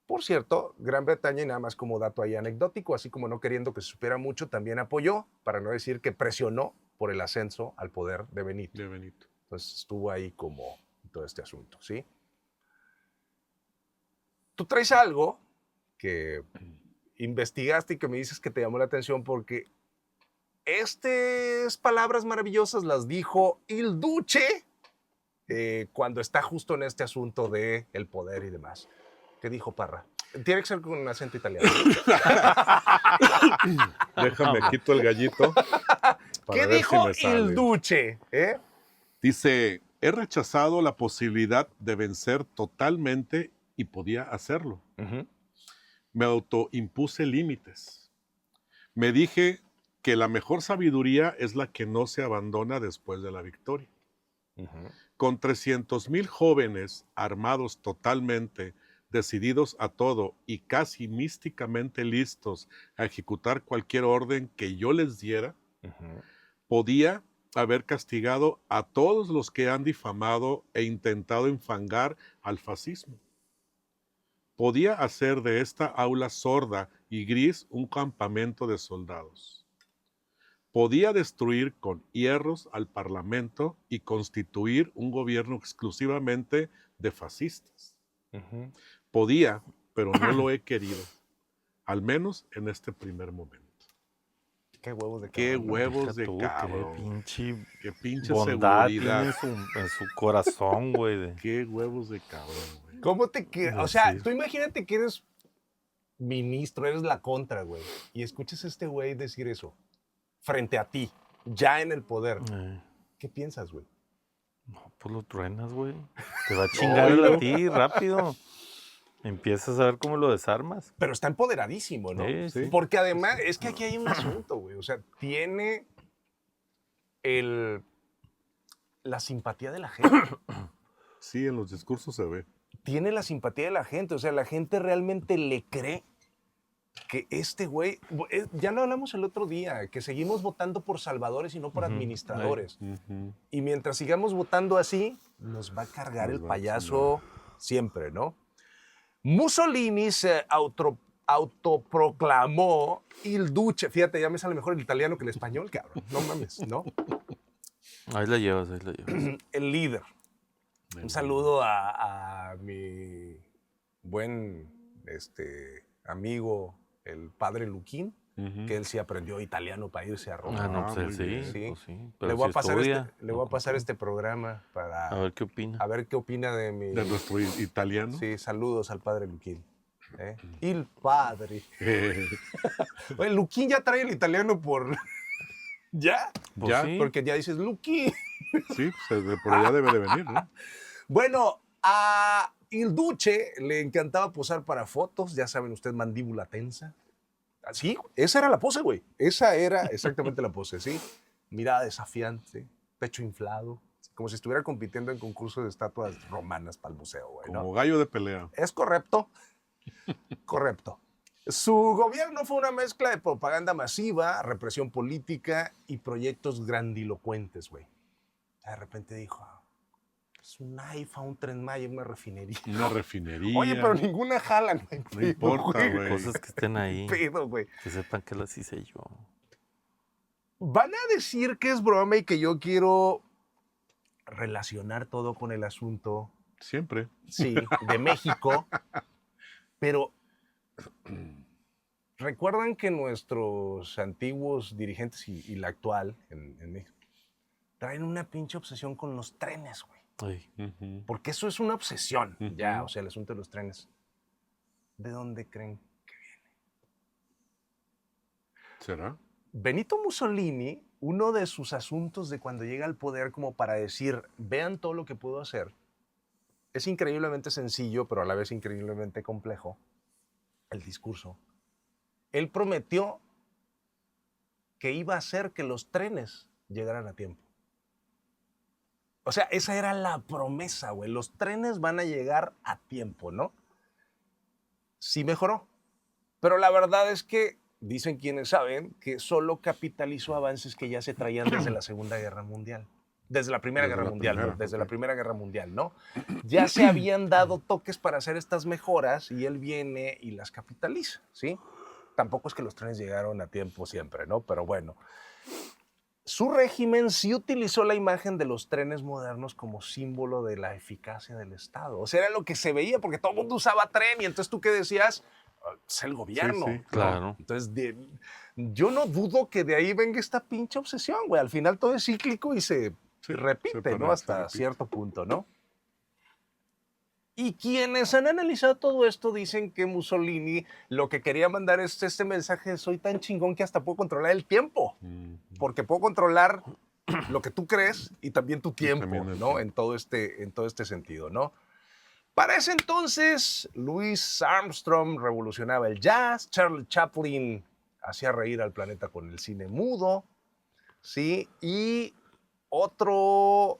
Por cierto, Gran Bretaña, y nada más como dato ahí anecdótico, así como no queriendo que se supiera mucho, también apoyó, para no decir que presionó por el ascenso al poder de Benito. Entonces estuvo ahí como todo este asunto, ¿sí? Tú traes algo que investigaste y que me dices que te llamó la atención porque estas palabras maravillosas las dijo Il Duce cuando está justo en este asunto de el poder y demás. ¿Qué dijo Parra? Tiene que ser con un acento italiano. Déjame, quito el gallito. ¿Qué dijo Il Duce? Dice, he rechazado la posibilidad de vencer totalmente y podía hacerlo. Me autoimpuse límites. Me dije que la mejor sabiduría es la que no se abandona después de la victoria. Con 300,000 jóvenes armados totalmente, decididos a todo y casi místicamente listos a ejecutar cualquier orden que yo les diera, podía haber castigado a todos los que han difamado e intentado enfangar al fascismo. Podía hacer de esta aula sorda y gris un campamento de soldados. Podía destruir con hierros al Parlamento y constituir un gobierno exclusivamente de fascistas. Podía, pero no lo he querido, al menos en este primer momento. Qué huevos de cabrón. Qué huevos de Tú, cabrón. Qué pinche bondad seguridad. tiene en su corazón, güey. Qué huevos de cabrón, güey. ¿Cómo te quedas? O sea, tú imagínate que eres ministro, eres la contra, güey, y escuchas a este güey decir eso frente a ti, ya en el poder. ¿Qué piensas, güey? No, pues lo truenas, güey. Te va a chingar él a ti rápido. Empiezas a ver cómo lo desarmas. Pero está empoderadísimo, ¿no? Sí. Porque además, es que aquí hay un asunto, güey. O sea, tiene la simpatía de la gente. Sí, en los discursos se ve. Tiene la simpatía de la gente. O sea, la gente realmente le cree que este güey, ya lo hablamos el otro día, que seguimos votando por salvadores y no por administradores. Y mientras sigamos votando así, nos va a cargar el payaso siempre, ¿no? Mussolini se autoproclamó il duce. Fíjate, ya me sale mejor el italiano que el español, cabrón. No mames, ¿no? Ahí la llevas, ahí la llevas. El líder. Un saludo a mi buen amigo, el padre Luquín, que él sí aprendió italiano para irse a Roma. Ah, no, pues muy sí, bien. Sí. pues sí. Pero Le voy si a pasar, estudia, le voy a pasar este programa para a ver qué opina. a ver qué opina de mi... De nuestro italiano. Sí, saludos al padre Luquín. Il padre. Oye, Luquín ya trae el italiano por... ¿Ya? Pues ya, sí. Porque ya dices Luquín. Sí, pues, por allá debe de venir, ¿no? Bueno, a Il Duce le encantaba posar para fotos, ya saben ustedes, mandíbula tensa. Así, esa era la pose, güey. Esa era exactamente la pose, ¿sí? Mirada desafiante, pecho inflado, como si estuviera compitiendo en concurso de estatuas romanas para el museo, güey, ¿no? Como gallo de pelea. ¿Es correcto? Correcto. Su gobierno fue una mezcla de propaganda masiva, represión política y proyectos grandilocuentes, güey. De repente dijo, es un AIFA, un Tren Maya, una refinería. Una refinería. Oye, pero ninguna jala, no hay No pedo, importa, güey. Cosas que estén ahí. Pedo, güey. Que sepan que las hice yo. Van a decir que es broma y que yo quiero relacionar todo con el asunto, Siempre. sí, de México, pero recuerdan que nuestros antiguos dirigentes y la actual en México traen una pinche obsesión con los trenes, güey. Ay, Porque eso es una obsesión, ya, o sea, el asunto de los trenes. ¿De dónde creen? ¿Será? Benito Mussolini, uno de sus asuntos de cuando llega al poder como para decir, vean todo lo que puedo hacer, es increíblemente sencillo, pero a la vez increíblemente complejo, el discurso. Él prometió que iba a hacer que los trenes llegaran a tiempo. O sea, esa era la promesa, güey. Los trenes van a llegar a tiempo, ¿no? Sí mejoró. Pero la verdad es que dicen quienes saben que solo capitalizó avances que ya se traían desde la Segunda Guerra Mundial. Desde la Primera Guerra Mundial, ¿no? Desde la Primera Guerra Mundial, ¿no? Ya se habían dado toques para hacer estas mejoras y él viene y las capitaliza, ¿sí? Tampoco es que los trenes llegaron a tiempo siempre, ¿no? Pero bueno. Su régimen sí utilizó la imagen de los trenes modernos como símbolo de la eficacia del Estado. O sea, era lo que se veía porque todo el mundo usaba tren y entonces tú qué decías, es el gobierno. Sí, claro. Entonces, yo no dudo que de ahí venga esta pinche obsesión, güey. Al final todo es cíclico y se repite, ¿no? Hasta cierto punto, ¿no? Y quienes han analizado todo esto dicen que Mussolini lo que quería mandar es este mensaje, soy tan chingón que hasta puedo controlar el tiempo, porque puedo controlar lo que tú crees y también tu tiempo, ¿no? En todo este sentido, ¿no? Para ese entonces, Louis Armstrong revolucionaba el jazz, Charlie Chaplin hacía reír al planeta con el cine mudo, ¿sí? Y otro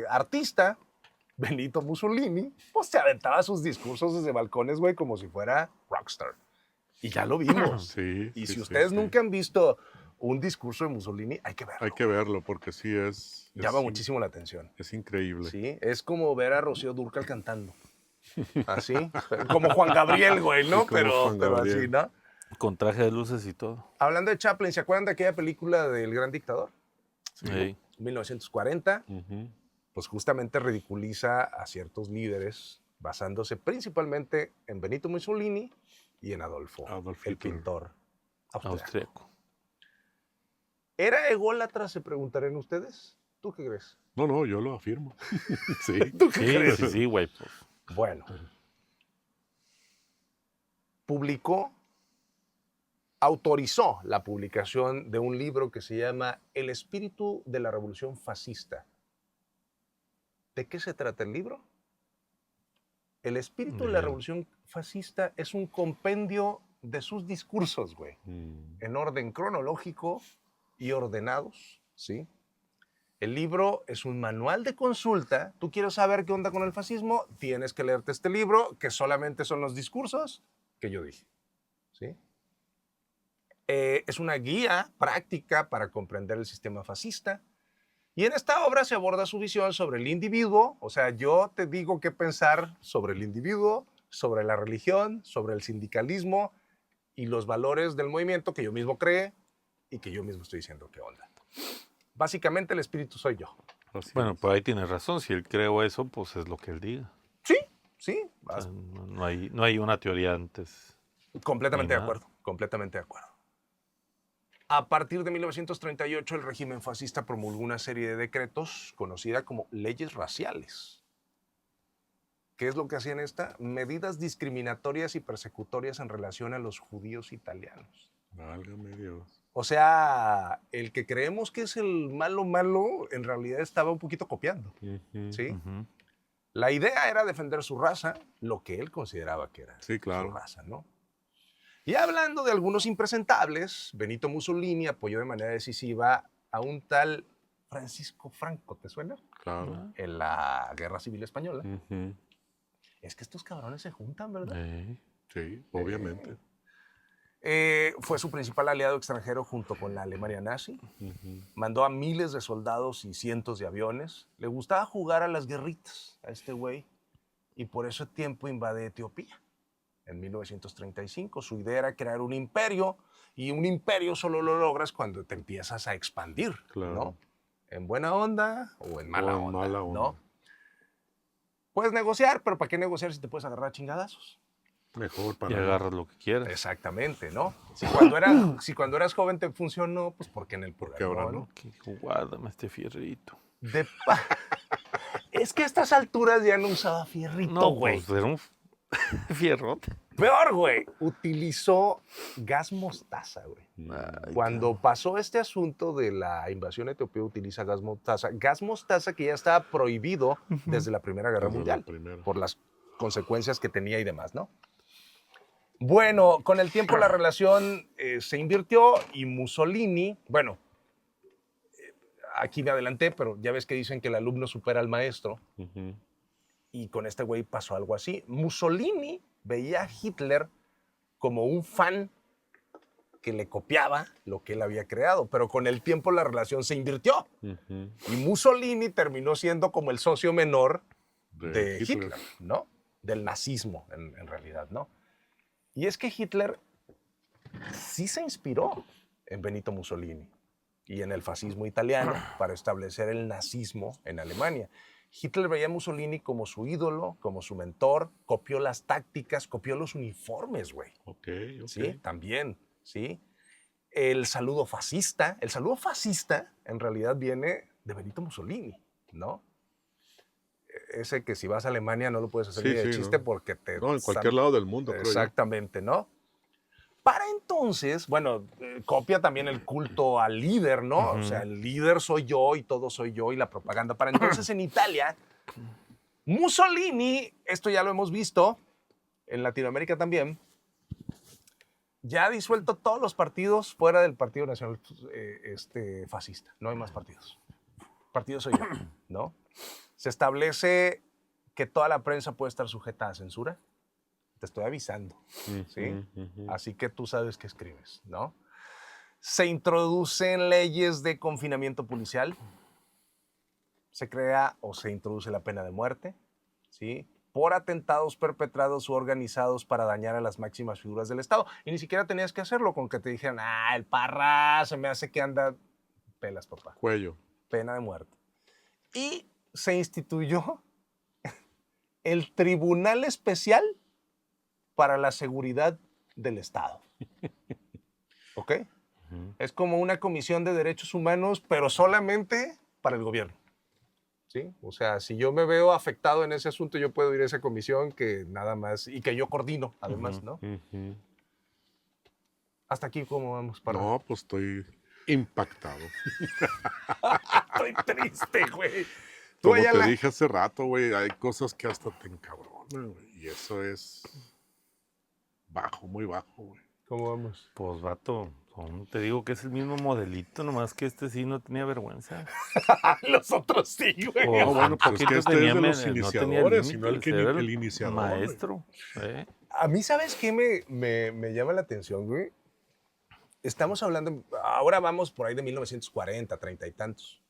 artista, Benito Mussolini, pues se aventaba sus discursos desde balcones, güey, como si fuera rockstar. Y ya lo vimos. Sí. Y si ustedes nunca han visto un discurso de Mussolini, hay que verlo. Hay que verlo porque sí es... Llama muchísimo la atención. Es increíble. Sí, es como ver a Rocío Dúrcal cantando. Así, como Juan Gabriel, güey, ¿no? Sí, pero así, ¿no? Con traje de luces y todo. Hablando de Chaplin, ¿se acuerdan de aquella película del Gran Dictador? Sí. 1940. Pues justamente ridiculiza a ciertos líderes basándose principalmente en Benito Mussolini y en Adolfo el pintor austriaco. ¿Era ególatra, se preguntarán ustedes? ¿Tú qué crees? No, yo lo afirmo. Sí. ¿Tú qué crees? Sí, güey. Pues. Bueno. Autorizó la publicación de un libro que se llama El espíritu de la revolución fascista. ¿De qué se trata el libro? El espíritu de la revolución fascista es un compendio de sus discursos, güey, en orden cronológico y ordenados, ¿sí? El libro es un manual de consulta. Tú quieres saber qué onda con el fascismo, tienes que leerte este libro, que solamente son los discursos que yo dije, ¿sí? Es una guía práctica para comprender el sistema fascista. Y en esta obra se aborda su visión sobre el individuo. O sea, yo te digo qué pensar sobre el individuo, sobre la religión, sobre el sindicalismo y los valores del movimiento que yo mismo creé y que yo mismo estoy diciendo qué onda. Básicamente el espíritu soy yo. Así Bueno, es. pues ahí tienes razón. Si él creó eso, pues es lo que él diga. Sí, sí, O sea, no hay una teoría antes. completamente de Ni nada. acuerdo, completamente de acuerdo. A partir de 1938, el régimen fascista promulgó una serie de decretos conocida como leyes raciales. ¿Qué es lo que hacían esta? Medidas discriminatorias y persecutorias en relación a los judíos italianos. Válgame Dios. O sea, el que creemos que es el malo malo, en realidad estaba un poquito copiando, ¿sí? Ujú. La idea era defender su raza, lo que él consideraba que era Sí, claro. su raza, ¿no? Y hablando de algunos impresentables, Benito Mussolini apoyó de manera decisiva a un tal Francisco Franco, ¿te suena? Claro. En la Guerra Civil Española. Ujú. Es que estos cabrones se juntan, ¿verdad? Sí, obviamente. Fue su principal aliado extranjero junto con la Alemania nazi. Ujú. Mandó a miles de soldados y cientos de aviones. Le gustaba jugar a las guerritas a este güey. Y por ese tiempo invade Etiopía. En 1935, su idea era crear un imperio, y un imperio solo lo logras cuando te empiezas a expandir, Claro. ¿no? En buena onda o en mala O en onda, mala onda. ¿no? Puedes negociar, pero ¿para qué negociar si te puedes agarrar a chingadazos? Mejor Y para mí. agarras lo que quieras. Exactamente, ¿no? Si cuando eras joven te funcionó, pues ¿por qué en el poder? Porque ahora no. Que guárdame este fierrito. Es que a estas alturas ya no usaba fierrito, No, güey. pues era un fierrote. Peor, güey. Utilizó gas mostaza, güey. Ay, Cuando pasó este asunto de la invasión a Etiopía, utiliza gas mostaza. Gas mostaza que ya estaba prohibido desde la Primera Guerra Desde la Mundial, primera. por las consecuencias que tenía y demás, ¿no? Bueno, con el tiempo la relación se invirtió y Mussolini, bueno, aquí me adelanté, pero ya ves que dicen que el alumno supera al maestro, Ujú. y con este güey pasó algo así. Mussolini veía a Hitler como un fan que le copiaba lo que él había creado, pero con el tiempo la relación se invirtió Ujú. y Mussolini terminó siendo como el socio menor de Hitler. Hitler, ¿no? Del nazismo, en realidad, ¿no? Y es que Hitler sí se inspiró en Benito Mussolini y en el fascismo italiano para establecer el nazismo en Alemania. Hitler veía a Mussolini como su ídolo, como su mentor, copió las tácticas, copió los uniformes, güey. Ok. Sí, también, ¿sí? El saludo fascista en realidad viene de Benito Mussolini, ¿no? Ese que si vas a Alemania no lo puedes hacer Sí, ni de sí, chiste ¿no? porque te... No, en cualquier lado del mundo, creo yo. Exactamente, ¿no? Para entonces, bueno, copia también el culto al líder, ¿no? O sea, el líder soy yo y todo soy yo y la propaganda. Para entonces en Italia, Mussolini, esto ya lo hemos visto, en Latinoamérica también, ya ha disuelto todos los partidos fuera del Partido Nacional Fascista. No hay más partidos. Partido soy yo, ¿no? Se establece que toda la prensa puede estar sujeta a censura. Te estoy avisando, ¿sí? Así que tú sabes qué escribes, ¿no? Se introducen leyes de confinamiento policial. Se crea o se introduce la pena de muerte, ¿sí? Por atentados perpetrados o organizados para dañar a las máximas figuras del Estado. Y ni siquiera tenías que hacerlo con que te dijeran, el Parra se me hace que anda... Pelas, papá. Cuello. Pena de muerte. Y se instituyó el Tribunal Especial para la Seguridad del Estado. ¿Ok? Es como una comisión de derechos humanos, pero solamente para el gobierno. ¿Sí? O sea, si yo me veo afectado en ese asunto, yo puedo ir a esa comisión que nada más, y que yo coordino, además, ¿no? Hasta aquí, ¿cómo vamos? No, pues estoy impactado. Estoy triste, güey. Tú Como allá te dije hace rato, güey, hay cosas que hasta te encabronan. güey. Y eso es bajo, muy bajo, güey. ¿Cómo vamos? Pues, vato, te digo que es el mismo modelito, nomás que este sí no tenía vergüenza. Los otros sí, güey. Pues, No, bueno, pues es que poquito este es tenía de los no tenía iniciadores, sino el, límites, que, era el iniciador. güey. maestro. A mí, ¿sabes qué me llama la atención, güey? Estamos hablando, ahora vamos por ahí de 1940, 30 y tantos.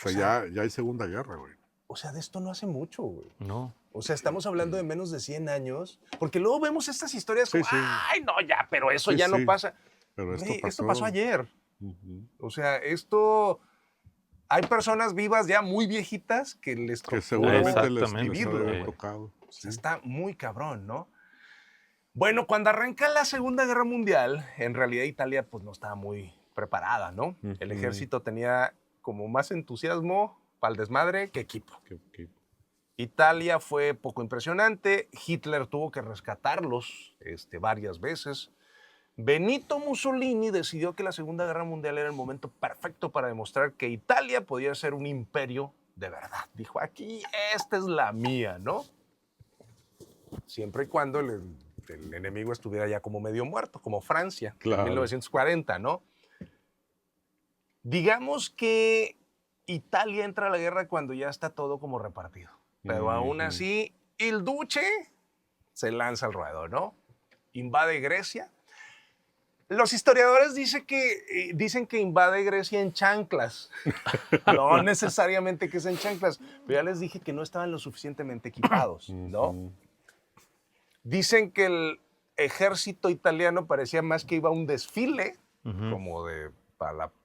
O sea, ya hay Segunda Guerra, güey. O sea, de esto no hace mucho, güey. No. O sea, estamos hablando de menos de 100 años, porque luego vemos estas historias como, Sí, sí. ay, no, ya, pero eso Sí, ya no sí. pasa. Pero esto Güey, pasó. pasó ayer. Ujú. O sea, esto... Hay personas vivas ya muy viejitas que les tocó Que seguramente les Exactamente. ha de haber Sí. tocado. O Sí. sea, está muy cabrón, ¿no? Bueno, cuando arranca la Segunda Guerra Mundial, en realidad Italia pues no estaba muy preparada, ¿no? El Ujú. ejército tenía como más entusiasmo para el desmadre que equipo. Que- Italia fue poco impresionante, Hitler tuvo que rescatarlos varias veces. Benito Mussolini decidió que la Segunda Guerra Mundial era el momento perfecto para demostrar que Italia podía ser un imperio de verdad. Dijo, aquí, esta es la mía, ¿no? Siempre y cuando el enemigo estuviera ya como medio muerto, como Francia, Claro. en 1940, ¿no? Digamos que Italia entra a la guerra cuando ya está todo como repartido. Pero aún Ujú. así, el Duce se lanza al ruedo, ¿no? Invade Grecia. Los historiadores dicen que invade Grecia en chanclas. No necesariamente que es en chanclas, pero ya les dije que no estaban lo suficientemente equipados, ¿no? Ujú. Dicen que el ejército italiano parecía más que iba a un desfile, Ujú. como de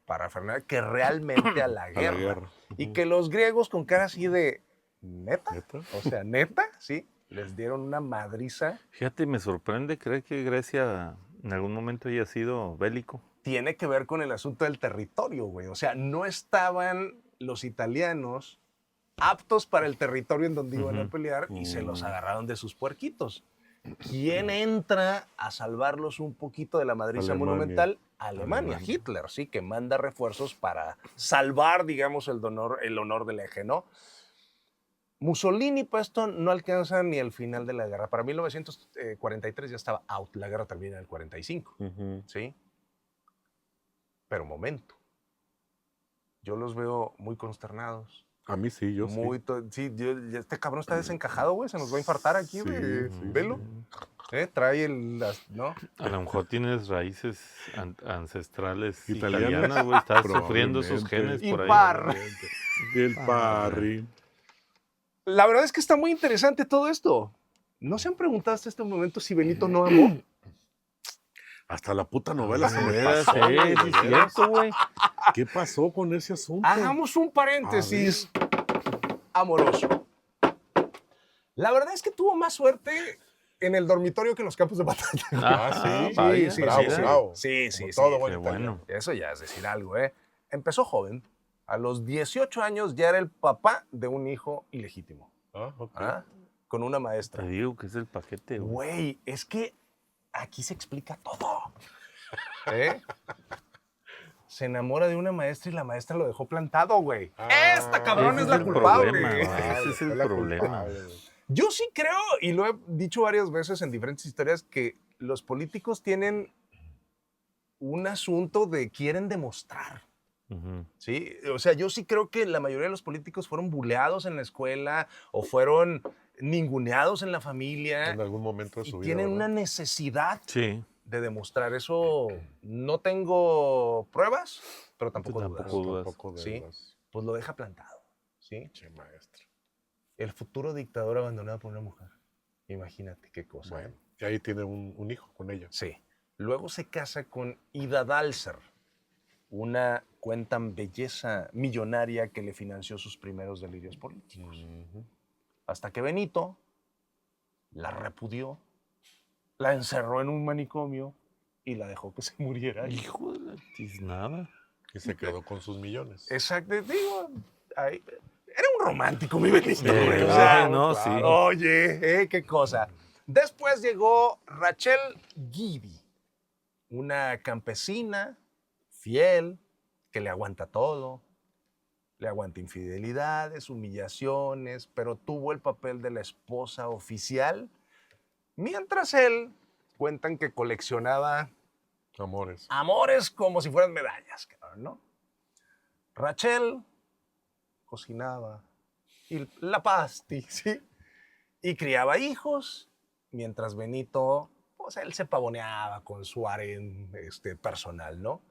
parafernalia, que realmente a la A guerra. la guerra. Y que los griegos con cara así de, ¿neta? ¿Neta? O sea, ¿neta? Sí, les dieron una madriza. Fíjate, me sorprende creer que Grecia en algún momento haya sido bélico. Tiene que ver con el asunto del territorio, güey. O sea, no estaban los italianos aptos para el territorio en donde iban a Ujú. pelear y se los agarraron de sus puerquitos. ¿Quién entra a salvarlos un poquito de la madriza Alemania. monumental? Alemania, Alemania. Hitler, sí, que manda refuerzos para salvar, digamos, el honor del eje, ¿no? Mussolini, pues, esto no alcanza ni el final de la guerra. Para 1943 ya estaba out, la guerra termina en el 45, Ujú. ¿sí? Pero momento, yo los veo muy consternados. A mí sí, yo Muy sí. este cabrón está desencajado, güey, se nos va a infartar aquí, Sí, güey. sí, Velo. Trae ¿no? A lo mejor tienes raíces ancestrales Italianas. italianas, güey. Estás sufriendo esos Probablemente. genes Y por ahí. par. Y el Parry. La verdad es que está muy interesante todo esto. ¿No se han preguntado hasta este momento si Benito no amó? Hasta la puta novela se me Veras, pasó. güey, sí, de es veras. cierto, güey. ¿Qué pasó con ese asunto? Hagamos un paréntesis amoroso. La verdad es que tuvo más suerte en el dormitorio que en los campos de batalla. sí, vaya, sí, bravo, sí, bravo. sí, Como sí, todo sí. buen Qué italiano. bueno. Eso ya es decir algo, ¿eh? Empezó joven. A los 18 años ya era el papá de un hijo ilegítimo. Ok. ¿Ah? Con una Te maestra. digo que es el paquete, güey. Güey, es que aquí se explica todo. ¿Eh? Se enamora de una maestra y la maestra lo dejó plantado, güey. Esta cabrón Ese es es la el culpable. problema, güey. Ah, Ese es fue el la problema. culpable, güey. Yo sí creo, y lo he dicho varias veces en diferentes historias, que los políticos tienen un asunto de quieren demostrar. Ujú. ¿Sí? O sea, yo sí creo que la mayoría de los políticos fueron buleados en la escuela o fueron ninguneados en la familia En algún momento de y su vida. tienen ¿verdad? una necesidad Sí. de demostrar. Eso no tengo pruebas, pero tampoco Yo dudas. tampoco dudas. Tampoco de Sí. las- Pues lo deja plantado. ¿Sí? Che, maestro. El futuro dictador abandonado por una mujer. Imagínate qué cosa. Bueno, y ahí tiene un hijo con ella. Sí. Luego se casa con Ida Dalser, una cuentan belleza millonaria que le financió sus primeros delirios políticos. Ujú. Hasta que Benito la repudió, la encerró en un manicomio y la dejó que se muriera. Hijo de la tiznada. Y se quedó con sus millones. Exacto, digo, era un romántico mi Benito. Sí, güey, o sea, no, claro. sí. oye, qué cosa. Después llegó Rachel Guidi, una campesina fiel que le aguanta todo, Le aguanta infidelidades, humillaciones, pero tuvo el papel de la esposa oficial, mientras él, cuentan que coleccionaba Amores. amores como si fueran medallas, cabrón, ¿no? Rachel cocinaba y la pasti, ¿sí? Y criaba hijos, mientras Benito, pues él se pavoneaba con su harén personal, ¿no?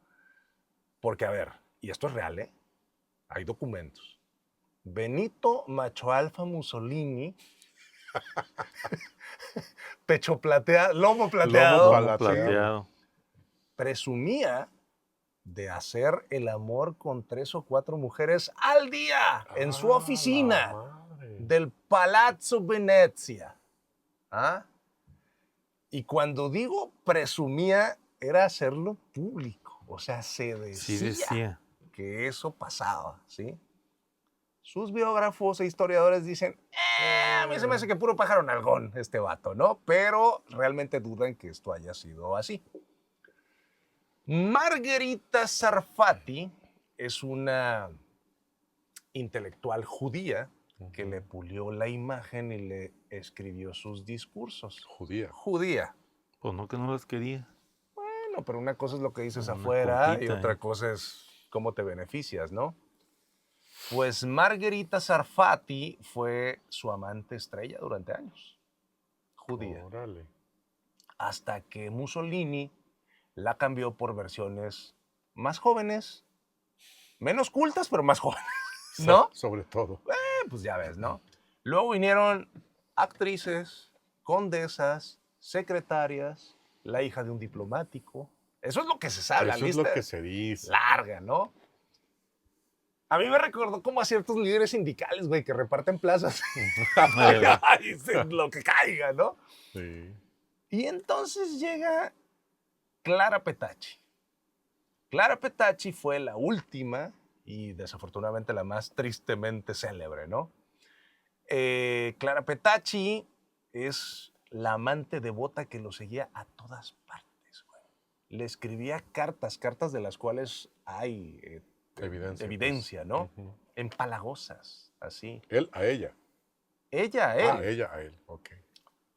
Porque, a ver, y esto es real, ¿eh? Hay documentos. Benito Macho Alfa Mussolini, pecho plateado, lomo plateado, Lomo Lomo plateado. presumía de hacer el amor con 3 o 4 mujeres al día en su oficina del Palazzo Venezia. ¿Ah? Y cuando digo presumía, era hacerlo público. O sea, se Sí decía decía. que eso pasaba, ¿sí? Sus biógrafos e historiadores dicen, a mí se me hace que puro pájaro nalgón este vato, ¿no? Pero realmente dudan que esto haya sido así. Margherita Sarfati es una intelectual judía que le pulió la imagen y le escribió sus discursos. Judía. Judía. Pues no, que no las quería. Bueno, pero una cosa es lo que dices Una afuera y puntita, otra cosa es cómo te beneficias, ¿no? Pues Margherita Sarfati fue su amante estrella durante años. Judía. Órale. Hasta que Mussolini la cambió por versiones más jóvenes, menos cultas, pero más jóvenes, ¿no? Sobre todo. Pues ya ves, ¿no? Luego vinieron actrices, condesas, secretarias, la hija de un diplomático. Eso es lo que se sabe, la Eso es lista lo que se dice. larga, ¿no? A mí me recordó como a ciertos líderes sindicales, güey, que reparten plazas. Y dicen lo que caiga, ¿no? Sí. Y entonces llega Clara Petacci. Clara Petacci fue la última y desafortunadamente la más tristemente célebre, ¿no? Clara Petacci es la amante devota que lo seguía a todas partes, güey. Le escribía cartas de las cuales hay evidencia, ¿no? Ujú. Empalagosas, así. Él a ella. Ella a él. Ella a él. Ok.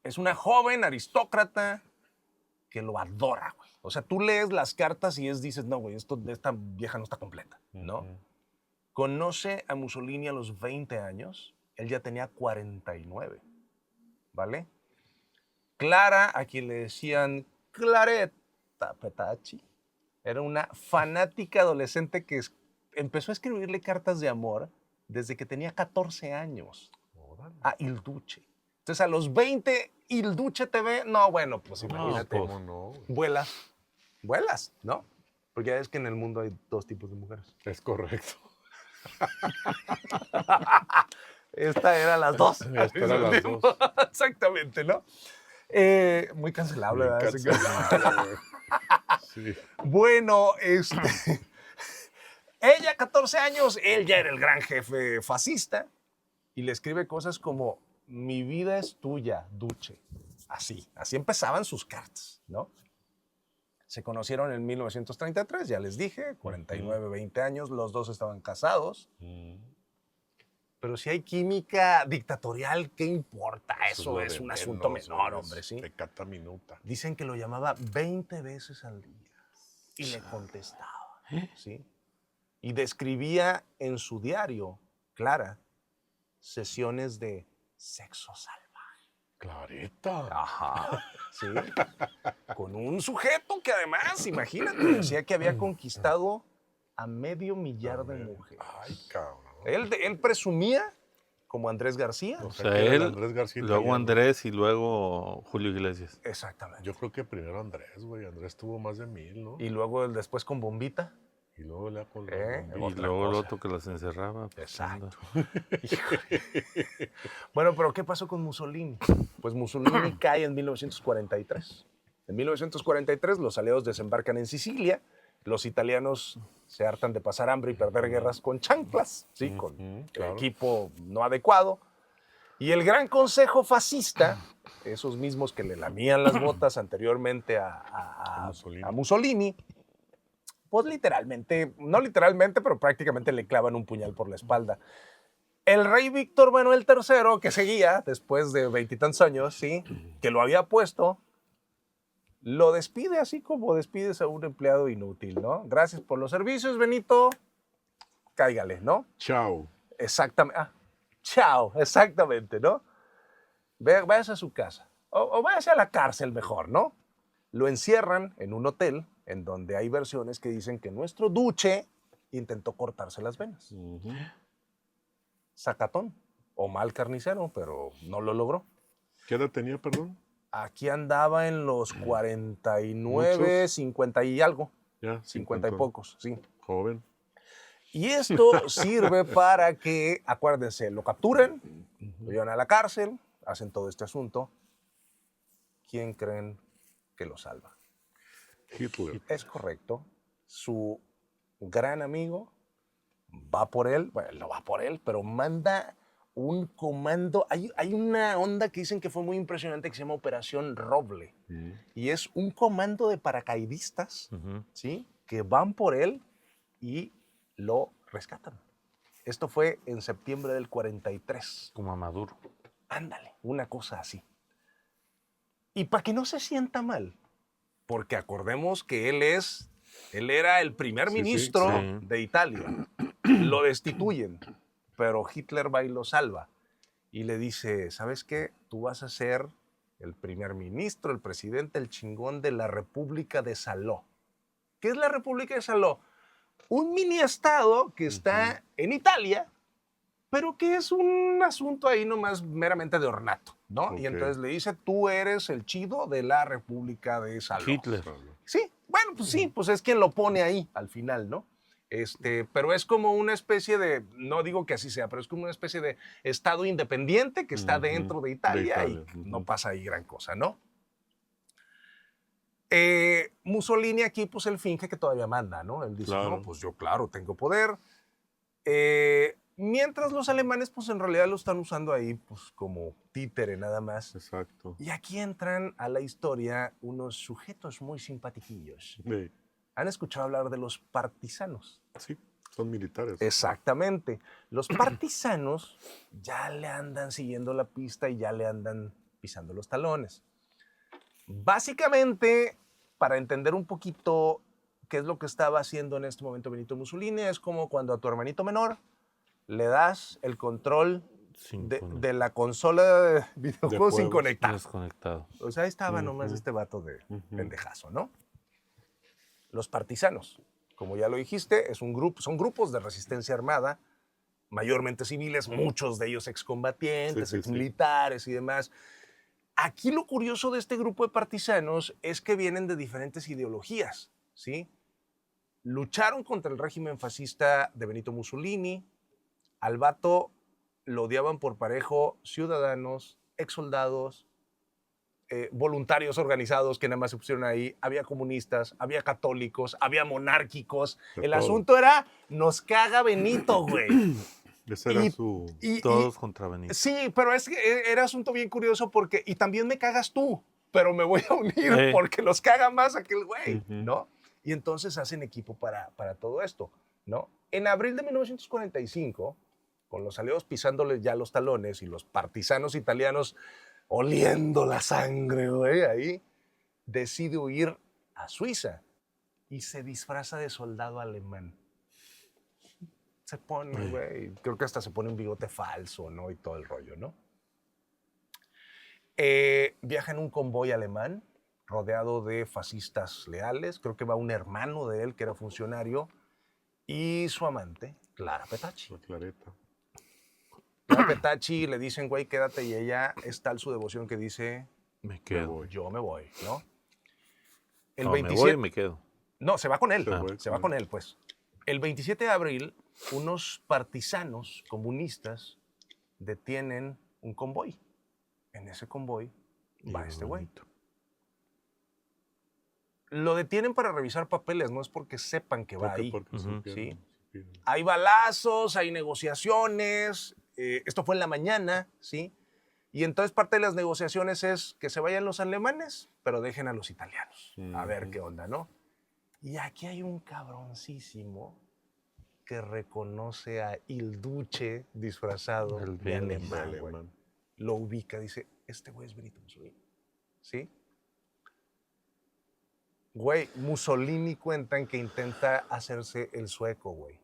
Es una joven aristócrata que lo adora, güey. O sea, tú lees las cartas y dices, no, güey, esta vieja no está completa, ¿no? Ujú. Conoce a Mussolini a los 20 años. Él ya tenía 49, ¿vale? Clara, a quien le decían Claretta Petacci, era una fanática adolescente que empezó a escribirle cartas de amor desde que tenía 14 años Órale. a Il Duce. Entonces, a los 20, Il Duce te ve, no, bueno, pues No, imagínate, pues. ¿Cómo no? vuelas, ¿no? Porque ya ves que en el mundo hay 2 tipos de mujeres. Es correcto. Esta era las 2. Esta era las 2. Exactamente, ¿no? Muy cancelable, Bien ¿verdad? cancelada, güey. Sí. Bueno, ella, 14 años, él ya era el gran jefe fascista y le escribe cosas como, mi vida es tuya, Duce. Así empezaban sus cartas, ¿no? Se conocieron en 1933, ya les dije, 49, 20 años, los dos estaban casados. Pero si hay química dictatorial, ¿qué importa? Eso es un asunto menor, hombre, ¿sí? Pecata minuta. Dicen que lo llamaba 20 veces al día y le contestaba, ¿sí? Y describía en su diario, Clara, sesiones de sexo salvaje. Clarita. Ajá, ¿sí? Con un sujeto que además, imagínate, decía que había conquistado a 500,000 de mujeres. Ay, cabrón. Él presumía como Andrés García. O O sea, sea, que era el él, Andrés García luego italiano. Andrés y luego Julio Iglesias. Exactamente. Yo creo que primero Andrés, güey. Andrés tuvo más de 1000, ¿no? Y luego después con Bombita. Y luego le con Y Otra luego el cosa. otro que las encerraba. pues, Exacto. anda. Bueno, pero ¿qué pasó con Mussolini? Pues Mussolini cae en 1943. En 1943 los aliados desembarcan en Sicilia. Los italianos se hartan de pasar hambre y perder guerras con chanclas, ¿sí? Con claro. equipo no adecuado. Y el Gran Consejo Fascista, esos mismos que le lamían las botas anteriormente a Mussolini. Mussolini, pues literalmente, no literalmente, pero prácticamente le clavan un puñal por la espalda. El rey Víctor Manuel III, que seguía después de 20 y tantos años, ¿sí? Que lo había puesto, lo despide así como despides a un empleado inútil, ¿no? Gracias por los servicios, Benito. Cáigale, ¿no? Chao. Exactamente. Chao, exactamente, ¿no? Váyase a su casa. O váyase a la cárcel mejor, ¿no? Lo encierran en un hotel en donde hay versiones que dicen que nuestro duque intentó cortarse las venas. Sacatón o mal carnicero, pero no lo logró. ¿Qué edad tenía, perdón? Aquí andaba en los 49, ¿Muchos? 50 y algo. Ya, 50 y pocos, sí. Joven. Y esto sirve para que, acuérdense, lo capturen, lo llevan a la cárcel, hacen todo este asunto. ¿Quién creen que lo salva? Hitler. Es correcto. Su gran amigo va por él, bueno, no va por él, pero manda un comando. Hay una onda que dicen que fue muy impresionante que se llama Operación Roble. Y es un comando de paracaidistas, ¿sí? Que van por él y lo rescatan. Esto fue en septiembre del 43. Como a Maduro. Ándale, una cosa así. Y para que no se sienta mal, porque acordemos que él era el primer ministro sí. de Italia. Lo destituyen, pero Hitler va y lo salva. Y le dice, ¿sabes qué? Tú vas a ser el primer ministro, el presidente, el chingón de la República de Saló. ¿Qué es la República de Saló? Un mini estado que está en Italia, pero que es un asunto ahí nomás meramente de ornato, ¿no? Ok. Y entonces le dice, tú eres el chido de la República de Saló. Hitler. Sí, bueno, pues sí, pues es quien lo pone ahí al final, ¿no? Pero es como una especie de, no digo que así sea, pero es como una especie de estado independiente que está dentro de Italia, y no pasa ahí gran cosa, ¿no? Mussolini aquí, pues él finge que todavía manda, ¿no? Él dice, Claro. no, pues yo claro, tengo poder. Mientras los alemanes, pues en realidad lo están usando ahí, pues como títere nada más. Exacto. Y aquí entran a la historia unos sujetos muy simpatiquillos. Sí. ¿Han escuchado hablar de los partisanos? Sí, son militares. Exactamente. Los partisanos ya le andan siguiendo la pista y ya le andan pisando los talones. Básicamente, para entender un poquito qué es lo que estaba haciendo en este momento Benito Mussolini, es como cuando a tu hermanito menor le das el control de la consola de videojuegos sin conectar. Desconectado. O sea, ahí estaba nomás este vato de pendejazo, ¿no? Los partisanos, como ya lo dijiste, son grupos de resistencia armada, mayormente civiles, muchos de ellos excombatientes, exmilitares y demás. Aquí lo curioso de este grupo de partisanos es que vienen de diferentes ideologías, ¿sí? Lucharon contra el régimen fascista de Benito Mussolini. Al vato lo odiaban por parejo ciudadanos, exsoldados, voluntarios organizados que nada más se pusieron ahí. Había comunistas, había católicos, había monárquicos. El asunto era, nos caga Benito, güey. Ese era Todos contra Benito. Sí, pero es que era asunto bien curioso porque, y también me cagas tú, pero me voy a unir porque los caga más aquel güey, ¿no? Y entonces hacen equipo para todo esto, ¿no? En abril de 1945, con los aliados pisándoles ya los talones y los partisanos italianos oliendo la sangre, güey, ahí, decide huir a Suiza y se disfraza de soldado alemán. Se pone, güey, creo que hasta se pone un bigote falso, ¿no? Y todo el rollo, ¿no? Viaja en un convoy alemán rodeado de fascistas leales. Creo que va un hermano de él que era funcionario y su amante, Clara Petacci. La Clareta. Clara Petacci le dicen, güey, quédate, y ella es tal su devoción que dice, Me quedo. yo me voy, ¿no? No, me voy y me quedo. No, se va con él. Se Va con él, pues. El 27 de abril, unos partisanos comunistas detienen un convoy. En ese convoy va este güey. Lo detienen para revisar papeles, no es porque sepan que va ahí. ¿Sí? Hay balazos, hay negociaciones. Esto fue en la mañana, ¿sí? Y entonces parte de las negociaciones es que se vayan los alemanes, pero dejen a los italianos. A ver qué onda, ¿no? Y aquí hay un cabroncísimo que reconoce a Il Duce disfrazado El de Benny. alemán, De güey. alemán. Lo ubica, dice, este güey es Benito Mussolini. ¿Sí? Güey, Mussolini cuentan que intenta hacerse el sueco, güey.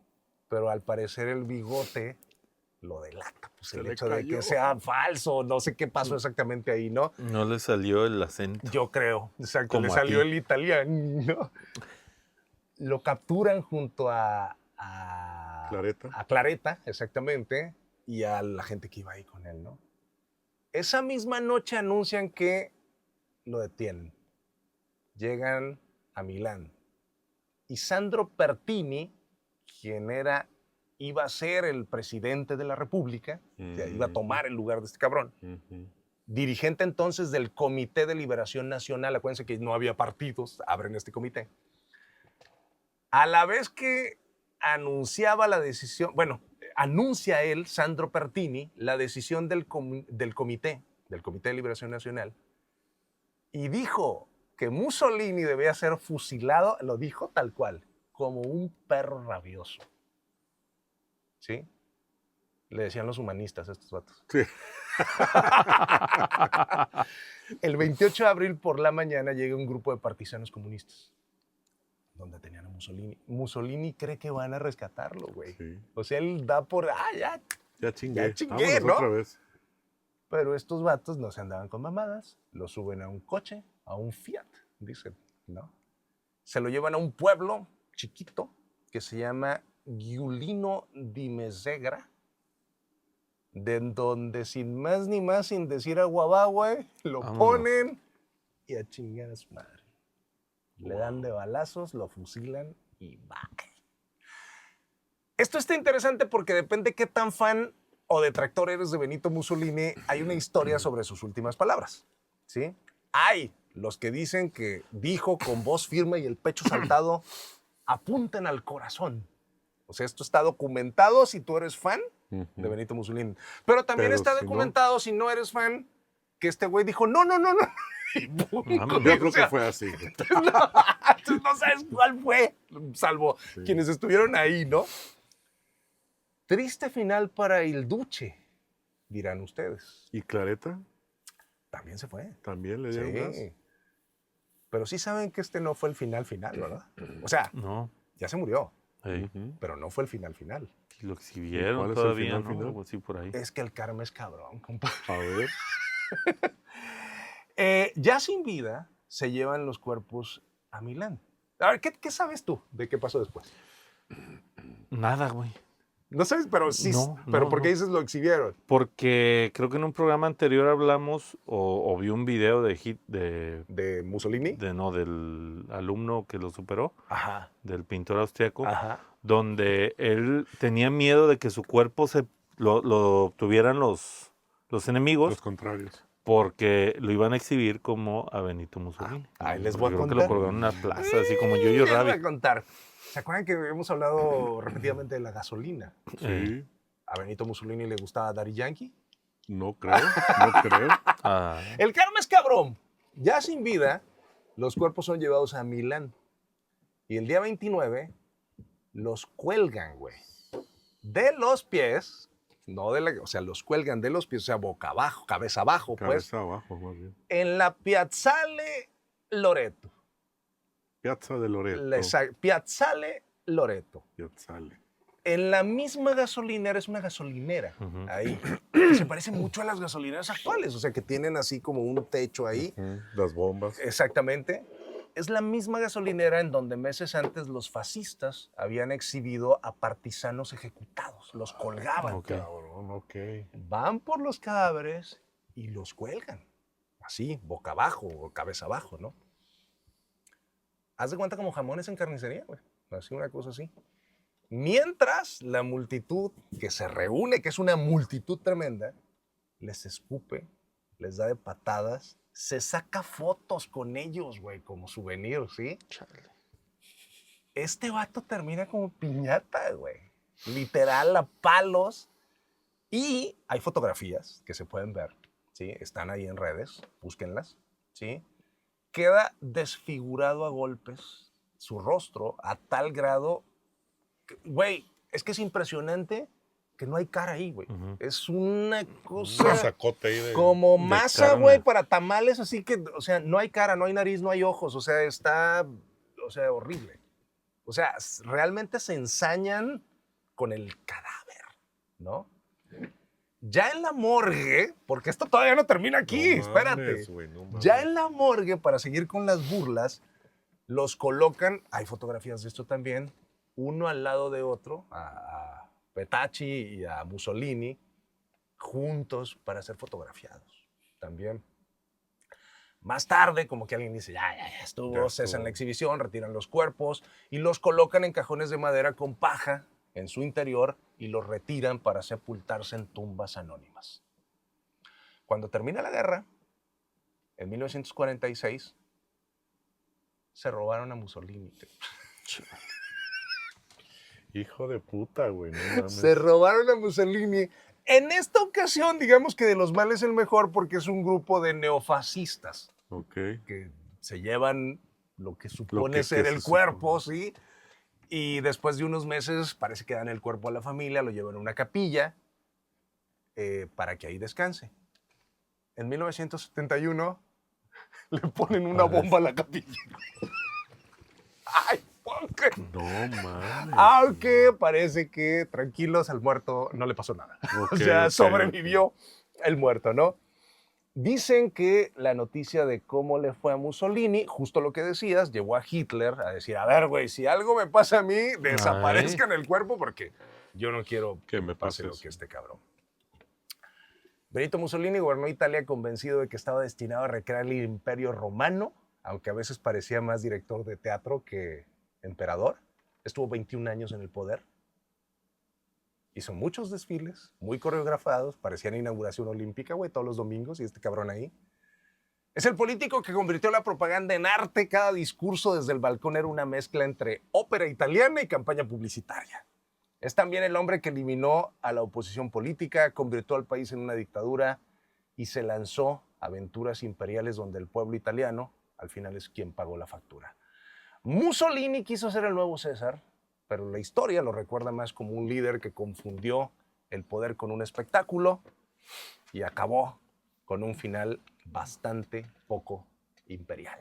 Pero al parecer el bigote lo delata. Pues Se el le hecho de que cayó. sea falso, no sé qué pasó exactamente ahí, ¿no? No le salió el acento. Yo creo, exacto. Como Le a salió ti. el italiano. Lo capturan junto a Clareta. a Clareta, exactamente, y a la gente que iba ahí con él, ¿no? Esa misma noche anuncian que lo detienen. Llegan a Milán. Y Sandro Pertini, quien iba a ser el presidente de la República, o sea, iba a tomar el lugar de este cabrón, dirigente entonces del Comité de Liberación Nacional, acuérdense que no había partidos, abren este comité. A la vez que anunciaba la decisión, bueno, anuncia él, Sandro Pertini, la decisión del Comité de Liberación Nacional, y dijo que Mussolini debía ser fusilado, lo dijo tal cual, como un perro rabioso. ¿Sí? Le decían los humanistas a estos vatos. Sí. El 28 de abril por la mañana llega un grupo de partisanos comunistas donde tenían a Mussolini. Mussolini cree que van a rescatarlo, güey. Sí. O sea, él da por, Ya chingué. Ya chingué, Vámonos ¿no? otra vez. Pero estos vatos no se andaban con mamadas, lo suben a un coche, a un Fiat, dicen, ¿no? Se lo llevan a un pueblo chiquito que se llama Giulino di Mesegra, de donde sin más ni más, sin decir agua, güey, lo Vámonos. ponen y a chingar a su madre. Le dan de balazos, lo fusilan y va. Esto está interesante porque depende qué tan fan o detractor eres de Benito Mussolini, hay una historia sobre sus últimas palabras, ¿sí? Hay los que dicen que dijo con voz firme y el pecho saltado, apunten al corazón. O sea, esto está documentado si tú eres fan de Benito Mussolini. Pero también Pero está si documentado si no eres fan, que este güey dijo, no. Y pum, Vámonos. Yo creo o sea, que fue así. entonces no sabes cuál fue, salvo Sí. quienes estuvieron ahí, ¿no? Triste final para Il Duce, dirán ustedes. ¿Y Clareta? También se fue. También le dieron gas. Sí. Pero sí saben que este no fue el final, ¿verdad? O sea, No. ya se murió, Ey, Ujú. pero no fue el final. y lo exhibieron ¿Cuál es el todavía, final, ¿no? final? Algo así por ahí. Es que el karma es cabrón, compadre. A ver. Ya sin vida, se llevan los cuerpos a Milán. A ver, ¿qué sabes tú de qué pasó después? Nada, güey. No sabes, pero sí. No, pero no, ¿por qué no. dices lo exhibieron? Porque creo que en un programa anterior hablamos o vi un video ¿De Mussolini? del alumno que lo superó, Ajá. del pintor austriaco, Ajá. donde él tenía miedo de que su cuerpo lo tuvieran los enemigos Los contrarios. porque lo iban a exhibir como a Benito Mussolini. Ahí les voy a Creo que contar. lo colgaron en una plaza, así como Yo-Yo Les voy a Rabbit. contar. ¿Se acuerdan que hemos hablado repetidamente de la gasolina? Sí. ¿A Benito Mussolini le gustaba Daddy Yankee? No creo. No creo. Ah, El karma es cabrón. Ya sin vida, los cuerpos son llevados a Milán. Y el día 29 los cuelgan, güey. De los pies, no de o sea, los cuelgan de los pies, o sea, boca abajo, cabeza abajo, pues, Cabeza abajo, más bien. en la Piazzale Loreto. Piazza de Loreto. Piazzale Loreto. Piazzale. En la misma gasolinera, es una gasolinera Ujú. ahí, que se parece mucho a las gasolineras actuales, o sea, que tienen así como un techo ahí. Las bombas. Exactamente. Es la misma gasolinera en donde meses antes los fascistas habían exhibido a partisanos ejecutados. Los colgaban. Ok. Cabrón, ok. Van por los cadáveres y los cuelgan. Así, boca abajo o cabeza abajo, ¿no? Haz de cuenta como jamones en carnicería, güey. Así, una cosa así. Mientras la multitud que se reúne, que es una multitud tremenda, les escupe, les da de patadas, se saca fotos con ellos, güey, como souvenir, ¿sí? Este vato termina como piñata, güey. Literal, a palos. Y hay fotografías que se pueden ver, ¿sí? Están ahí en redes, búsquenlas, ¿sí? Queda desfigurado a golpes, su rostro a tal grado, güey, es que es impresionante que no hay cara ahí, güey. Es una cosa Un sacote ahí de... como de masa, carne. güey, para tamales, así que, o sea, no hay cara, no hay nariz, no hay ojos, o sea, está, o sea, horrible. O sea, realmente se ensañan con el cadáver, ¿no? Ya en la morgue, porque esto todavía no termina aquí, No espérate. mames, güey, no mames. Ya en la morgue, para seguir con las burlas, los colocan, hay fotografías de esto también, uno al lado de otro, a Petacci y a Mussolini, juntos para ser fotografiados también. Más tarde, como que alguien dice, ya estuvo, cesan la exhibición, retiran los cuerpos y los colocan en cajones de madera con paja en su interior y los retiran para sepultarse en tumbas anónimas. Cuando termina la guerra, en 1946, se robaron a Mussolini. Hijo de puta, güey, no mames. Se robaron a Mussolini. En esta ocasión, digamos que de los males el mejor porque es un grupo de neofascistas Ok. que se llevan lo que supone que ser se el cuerpo, ¿sí? Y después de unos meses parece que dan el cuerpo a la familia, lo llevan a una capilla para que ahí descanse. En 1971 le ponen una bomba a la capilla. ¡Ay, porque! No mames. Aunque parece que, tranquilos, al muerto no le pasó nada. Ok, O sea, ok, sobrevivió el muerto, ¿no? Dicen que la noticia de cómo le fue a Mussolini, justo lo que decías, llevó a Hitler a decir, a ver, güey, si algo me pasa a mí, desaparezca en el cuerpo porque yo no quiero Que me pase pase lo eso. que este cabrón. Benito Mussolini gobernó Italia convencido de que estaba destinado a recrear el imperio romano, aunque a veces parecía más director de teatro que emperador. Estuvo 21 años en el poder. Hizo muchos desfiles, muy coreografados, parecían inauguración olímpica, güey, todos los domingos, y este cabrón ahí. Es el político que convirtió la propaganda en arte. Cada discurso desde el balcón era una mezcla entre ópera italiana y campaña publicitaria. Es también el hombre que eliminó a la oposición política, convirtió al país en una dictadura y se lanzó a aventuras imperiales donde el pueblo italiano, al final, es quien pagó la factura. Mussolini quiso ser el nuevo César, pero la historia lo recuerda más como un líder que confundió el poder con un espectáculo y acabó con un final bastante poco imperial.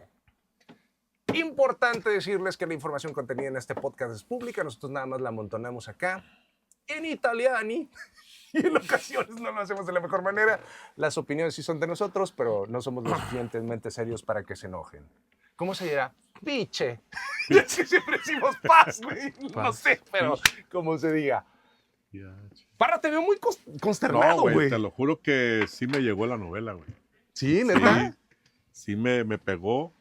Importante decirles que la información contenida en este podcast es pública, nosotros nada más la amontonamos acá en italiani y en ocasiones no lo hacemos de la mejor manera. Las opiniones sí son de nosotros, pero no somos lo suficientemente serios para que se enojen. ¿Cómo se dirá? Piche. Es que siempre decimos paz, güey. No sé, pero como se diga. Ya, Parra, te veo muy consternado, no, güey, güey. te lo juro que sí me llegó la novela, güey. Sí, ¿neta? Sí me pegó.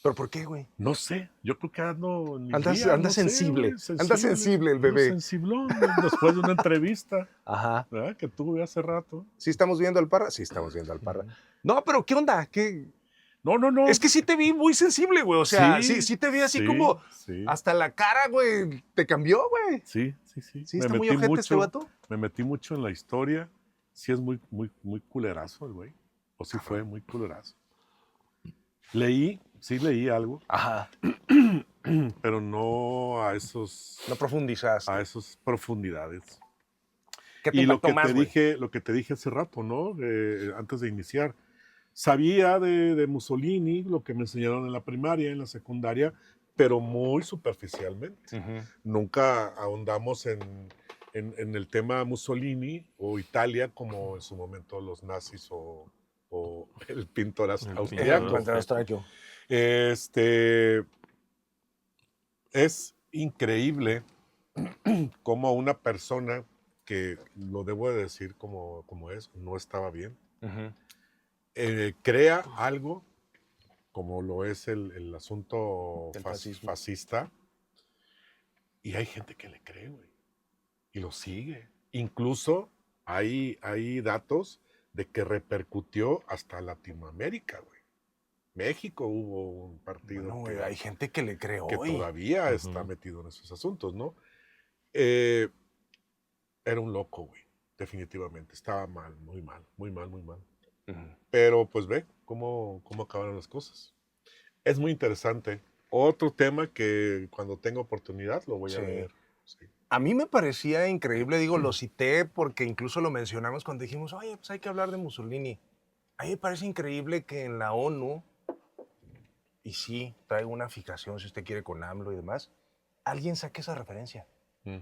¿Pero por qué, güey? No sé, yo creo que ando... Anda sensible. Anda sensible el bebé. Sensiblón, después de una entrevista, Ajá. ¿verdad? Que tuve hace rato. ¿Sí estamos viendo al Parra? Sí, estamos viendo al Parra. No, pero ¿qué onda? ¿Qué? No. Es que sí te vi muy sensible, güey. O sea, sí te vi así sí, como... Sí. Hasta la cara, güey, te cambió, güey. Sí. Sí, está muy ojete este vato. Me metí mucho en la historia. Sí es muy culerazo el güey. O sí fue muy culerazo. Sí leí algo, Ajá. pero no a esos... No profundizaste. A esas profundidades. ¿Qué te Y lo impactó que más, güey? lo que te dije hace rato, ¿no? Antes de iniciar. Sabía de Mussolini, lo que me enseñaron en la primaria, en la secundaria, pero muy superficialmente. Nunca ahondamos en el tema Mussolini o Italia como en su momento los nazis o el pintor austriaco. Es increíble cómo una persona que, lo debo de decir como es, no estaba bien, crea algo como lo es el asunto fascista, y hay gente que le cree, güey, y lo sigue. Incluso hay datos de que repercutió hasta Latinoamérica, güey. México hubo un partido Bueno, hay gente que le cree que hoy. todavía está metido en esos asuntos, ¿no? Era un loco, güey, definitivamente. Estaba mal, muy mal. Pero pues ve cómo acabaron las cosas. Es muy interesante otro tema que cuando tenga oportunidad lo voy a Sí. ver. Sí. A mí me parecía increíble, digo, lo cité porque incluso lo mencionamos cuando dijimos, oye, pues hay que hablar de Mussolini. A mí me parece increíble que en la ONU, y sí, traigo una fijación si usted quiere con AMLO y demás, alguien saque esa referencia.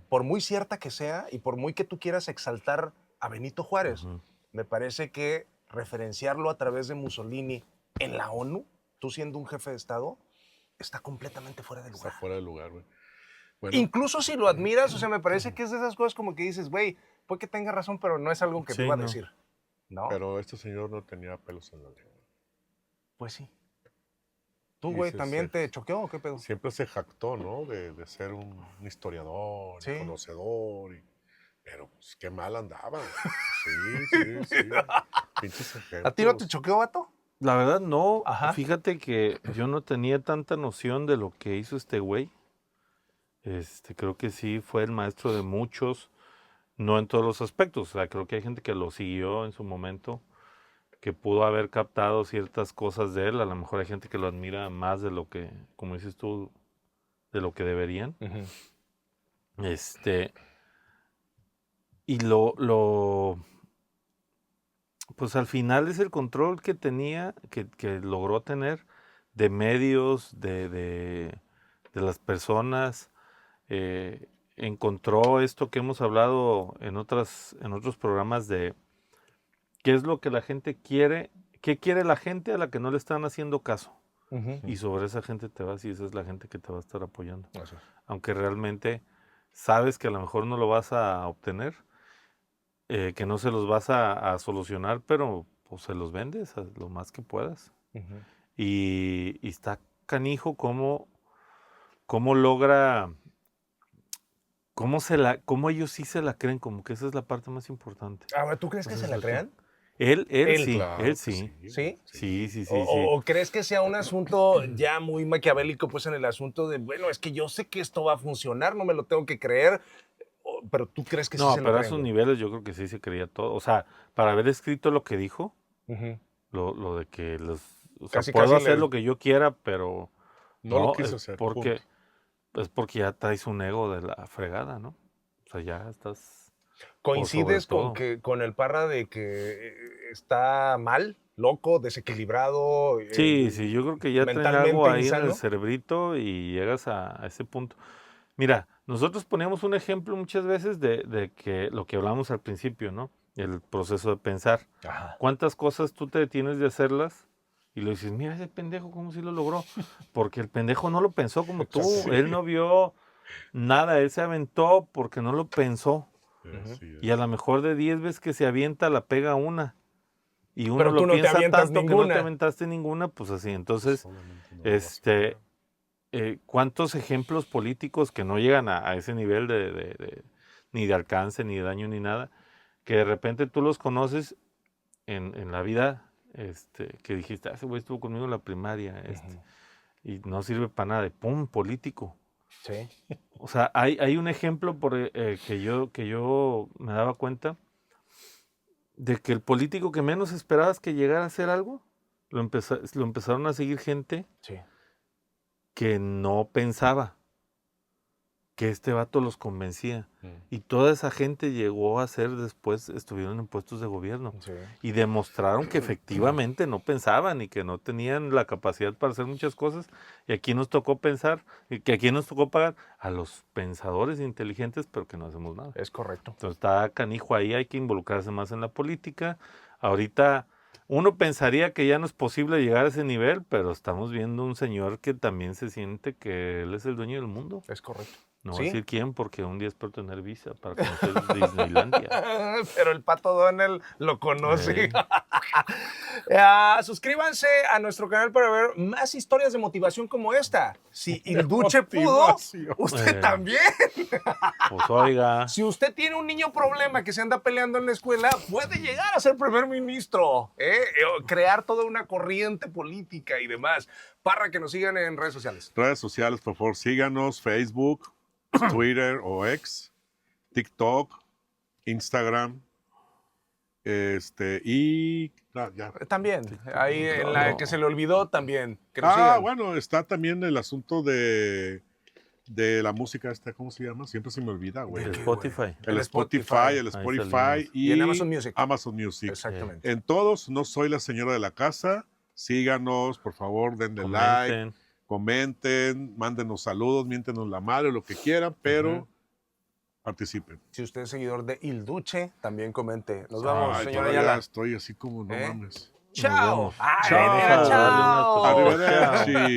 Por muy cierta que sea y por muy que tú quieras exaltar a Benito Juárez, me parece que referenciarlo a través de Mussolini en la ONU, tú siendo un jefe de Estado, está completamente fuera de Está lugar. fuera de lugar, güey. Bueno, Incluso si lo admiras, o sea, me parece que es de esas cosas como que dices, güey, puede que tenga razón, pero no es algo que Sí, deba no. decir. ¿No? pero este señor no tenía pelos en la lengua. Pues sí. ¿Tú, Y güey, también te choqueó o qué pedo? siempre se jactó, ¿no? De ser un historiador, Sí. conocedor. Pero pues qué mal andaba. Sí. Pinches ejemplos. ¿A ti no te choqueó, vato? La verdad, no. Ajá. Fíjate que yo no tenía tanta noción de lo que hizo este güey. Creo que sí fue el maestro de muchos, no en todos los aspectos. O sea, creo que hay gente que lo siguió en su momento, que pudo haber captado ciertas cosas de él. A lo mejor hay gente que lo admira más de lo que, como dices tú, de lo que deberían. Y pues al final es el control que tenía, que logró tener de medios, de las personas. Encontró esto que hemos hablado en otros programas de qué es lo que la gente quiere, qué quiere la gente a la que no le están haciendo caso. Y sobre esa gente te vas y esa es la gente que te va a estar apoyando. Eso. Aunque realmente sabes que a lo mejor no lo vas a obtener, que no se los vas a solucionar, pero pues se los vendes lo más que puedas. Y está canijo cómo logra, cómo ellos sí se la creen, como que esa es la parte más importante. Ahora, ¿tú crees que se la crean? Él sí, Claro él que sí. ¿Sí? Sí. ¿O crees que sea un asunto ya muy maquiavélico, pues en el asunto de, bueno, es que yo sé que esto va a funcionar, no me lo tengo que creer, pero tú crees que sí No, se lo pero a creen? esos Güey? niveles yo creo que sí se creía todo. O sea, para haber escrito lo que dijo, Ujú. lo de que o sea, Casi, puedo casi hacer le... lo que yo quiera, pero No lo no, quiso hacer. Punto. es porque ya traes un ego de la fregada, ¿no? O sea, ya estás por sobre ¿Coincides todo. con el Parra de que está mal, loco, desequilibrado, Sí, yo creo que ya traen algo mentalmente ahí en el insano? cerebrito y llegas a ese punto. Mira, nosotros poníamos un ejemplo muchas veces de que lo que hablamos al principio, ¿no? El proceso de pensar. Ajá. ¿Cuántas cosas tú te detienes de hacerlas? Y lo dices, mira ese pendejo, ¿cómo sí lo logró? Porque el pendejo no lo pensó como tú. Sí. Él no vio nada, él se aventó porque no lo pensó. Así Y a es. lo mejor de 10 veces que se avienta, la pega una. Y uno Pero tú lo no te piensa avientas tanto que no te ninguna. aventaste ninguna, pues así. Entonces, Solamente no lo vas a hacer. ¿cuántos ejemplos políticos que no llegan a ese nivel ni de alcance, ni de daño, ni nada, que de repente tú los conoces en la vida, que dijiste, ese güey estuvo conmigo en la primaria, y no sirve para nada, de pum, político. Sí. O sea, hay un ejemplo que yo me daba cuenta de que el político que menos esperabas que llegara a hacer algo, lo empezaron a seguir gente Sí. que no pensaba que este vato los convencía. Mm. Y toda esa gente llegó a ser después, estuvieron en puestos de gobierno. Sí. Y demostraron que efectivamente no pensaban y que no tenían la capacidad para hacer muchas cosas. Y aquí nos tocó pensar, y que aquí nos tocó pagar a los pensadores inteligentes, pero que no hacemos nada. Es correcto. Entonces está canijo ahí, hay que involucrarse más en la política. Ahorita uno pensaría que ya no es posible llegar a ese nivel, pero estamos viendo un señor que también se siente que él es el dueño del mundo. Es correcto. No ¿Sí? voy a decir quién, porque un día espero tener visa para conocer Disneylandia. Pero el Pato Donald lo conoce. Suscríbanse a nuestro canal para ver más historias de motivación como esta. Si el Duce pudo, Motivación. usted también. Pues oiga, Si usted tiene un niño problema que se anda peleando en la escuela, puede llegar a ser primer ministro, crear toda una corriente política y demás. Parra, que nos sigan en redes sociales. Redes sociales, por favor, síganos, Facebook, Twitter o X, TikTok, Instagram, Y ya. También, ahí en la que se le olvidó también. Que lo Ah, sigan. bueno, está también el asunto de la música esta, ¿cómo se llama? Siempre se me olvida, güey. El Spotify. El El Spotify, Spotify. el Ahí Spotify salimos. y en Amazon Music. Amazon Music. Exactamente. En todos, no soy la señora de la casa. Síganos, por favor, denle like, Comenten. comenten, mándenos saludos, miéntenos la madre, lo que quieran, pero participen. Si usted es seguidor de Il Duce, también comente. Nos vamos, Ay, señora todavía Ayala. estoy así como, no ¿Eh? mames. ¡Chao! vemos. ¡Ay, Chao. mira, Chao. Arrivederci.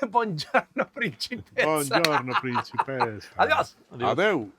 Buongiorno, principessa. Buongiorno, principessa. Adiós. Adiós. Adeu.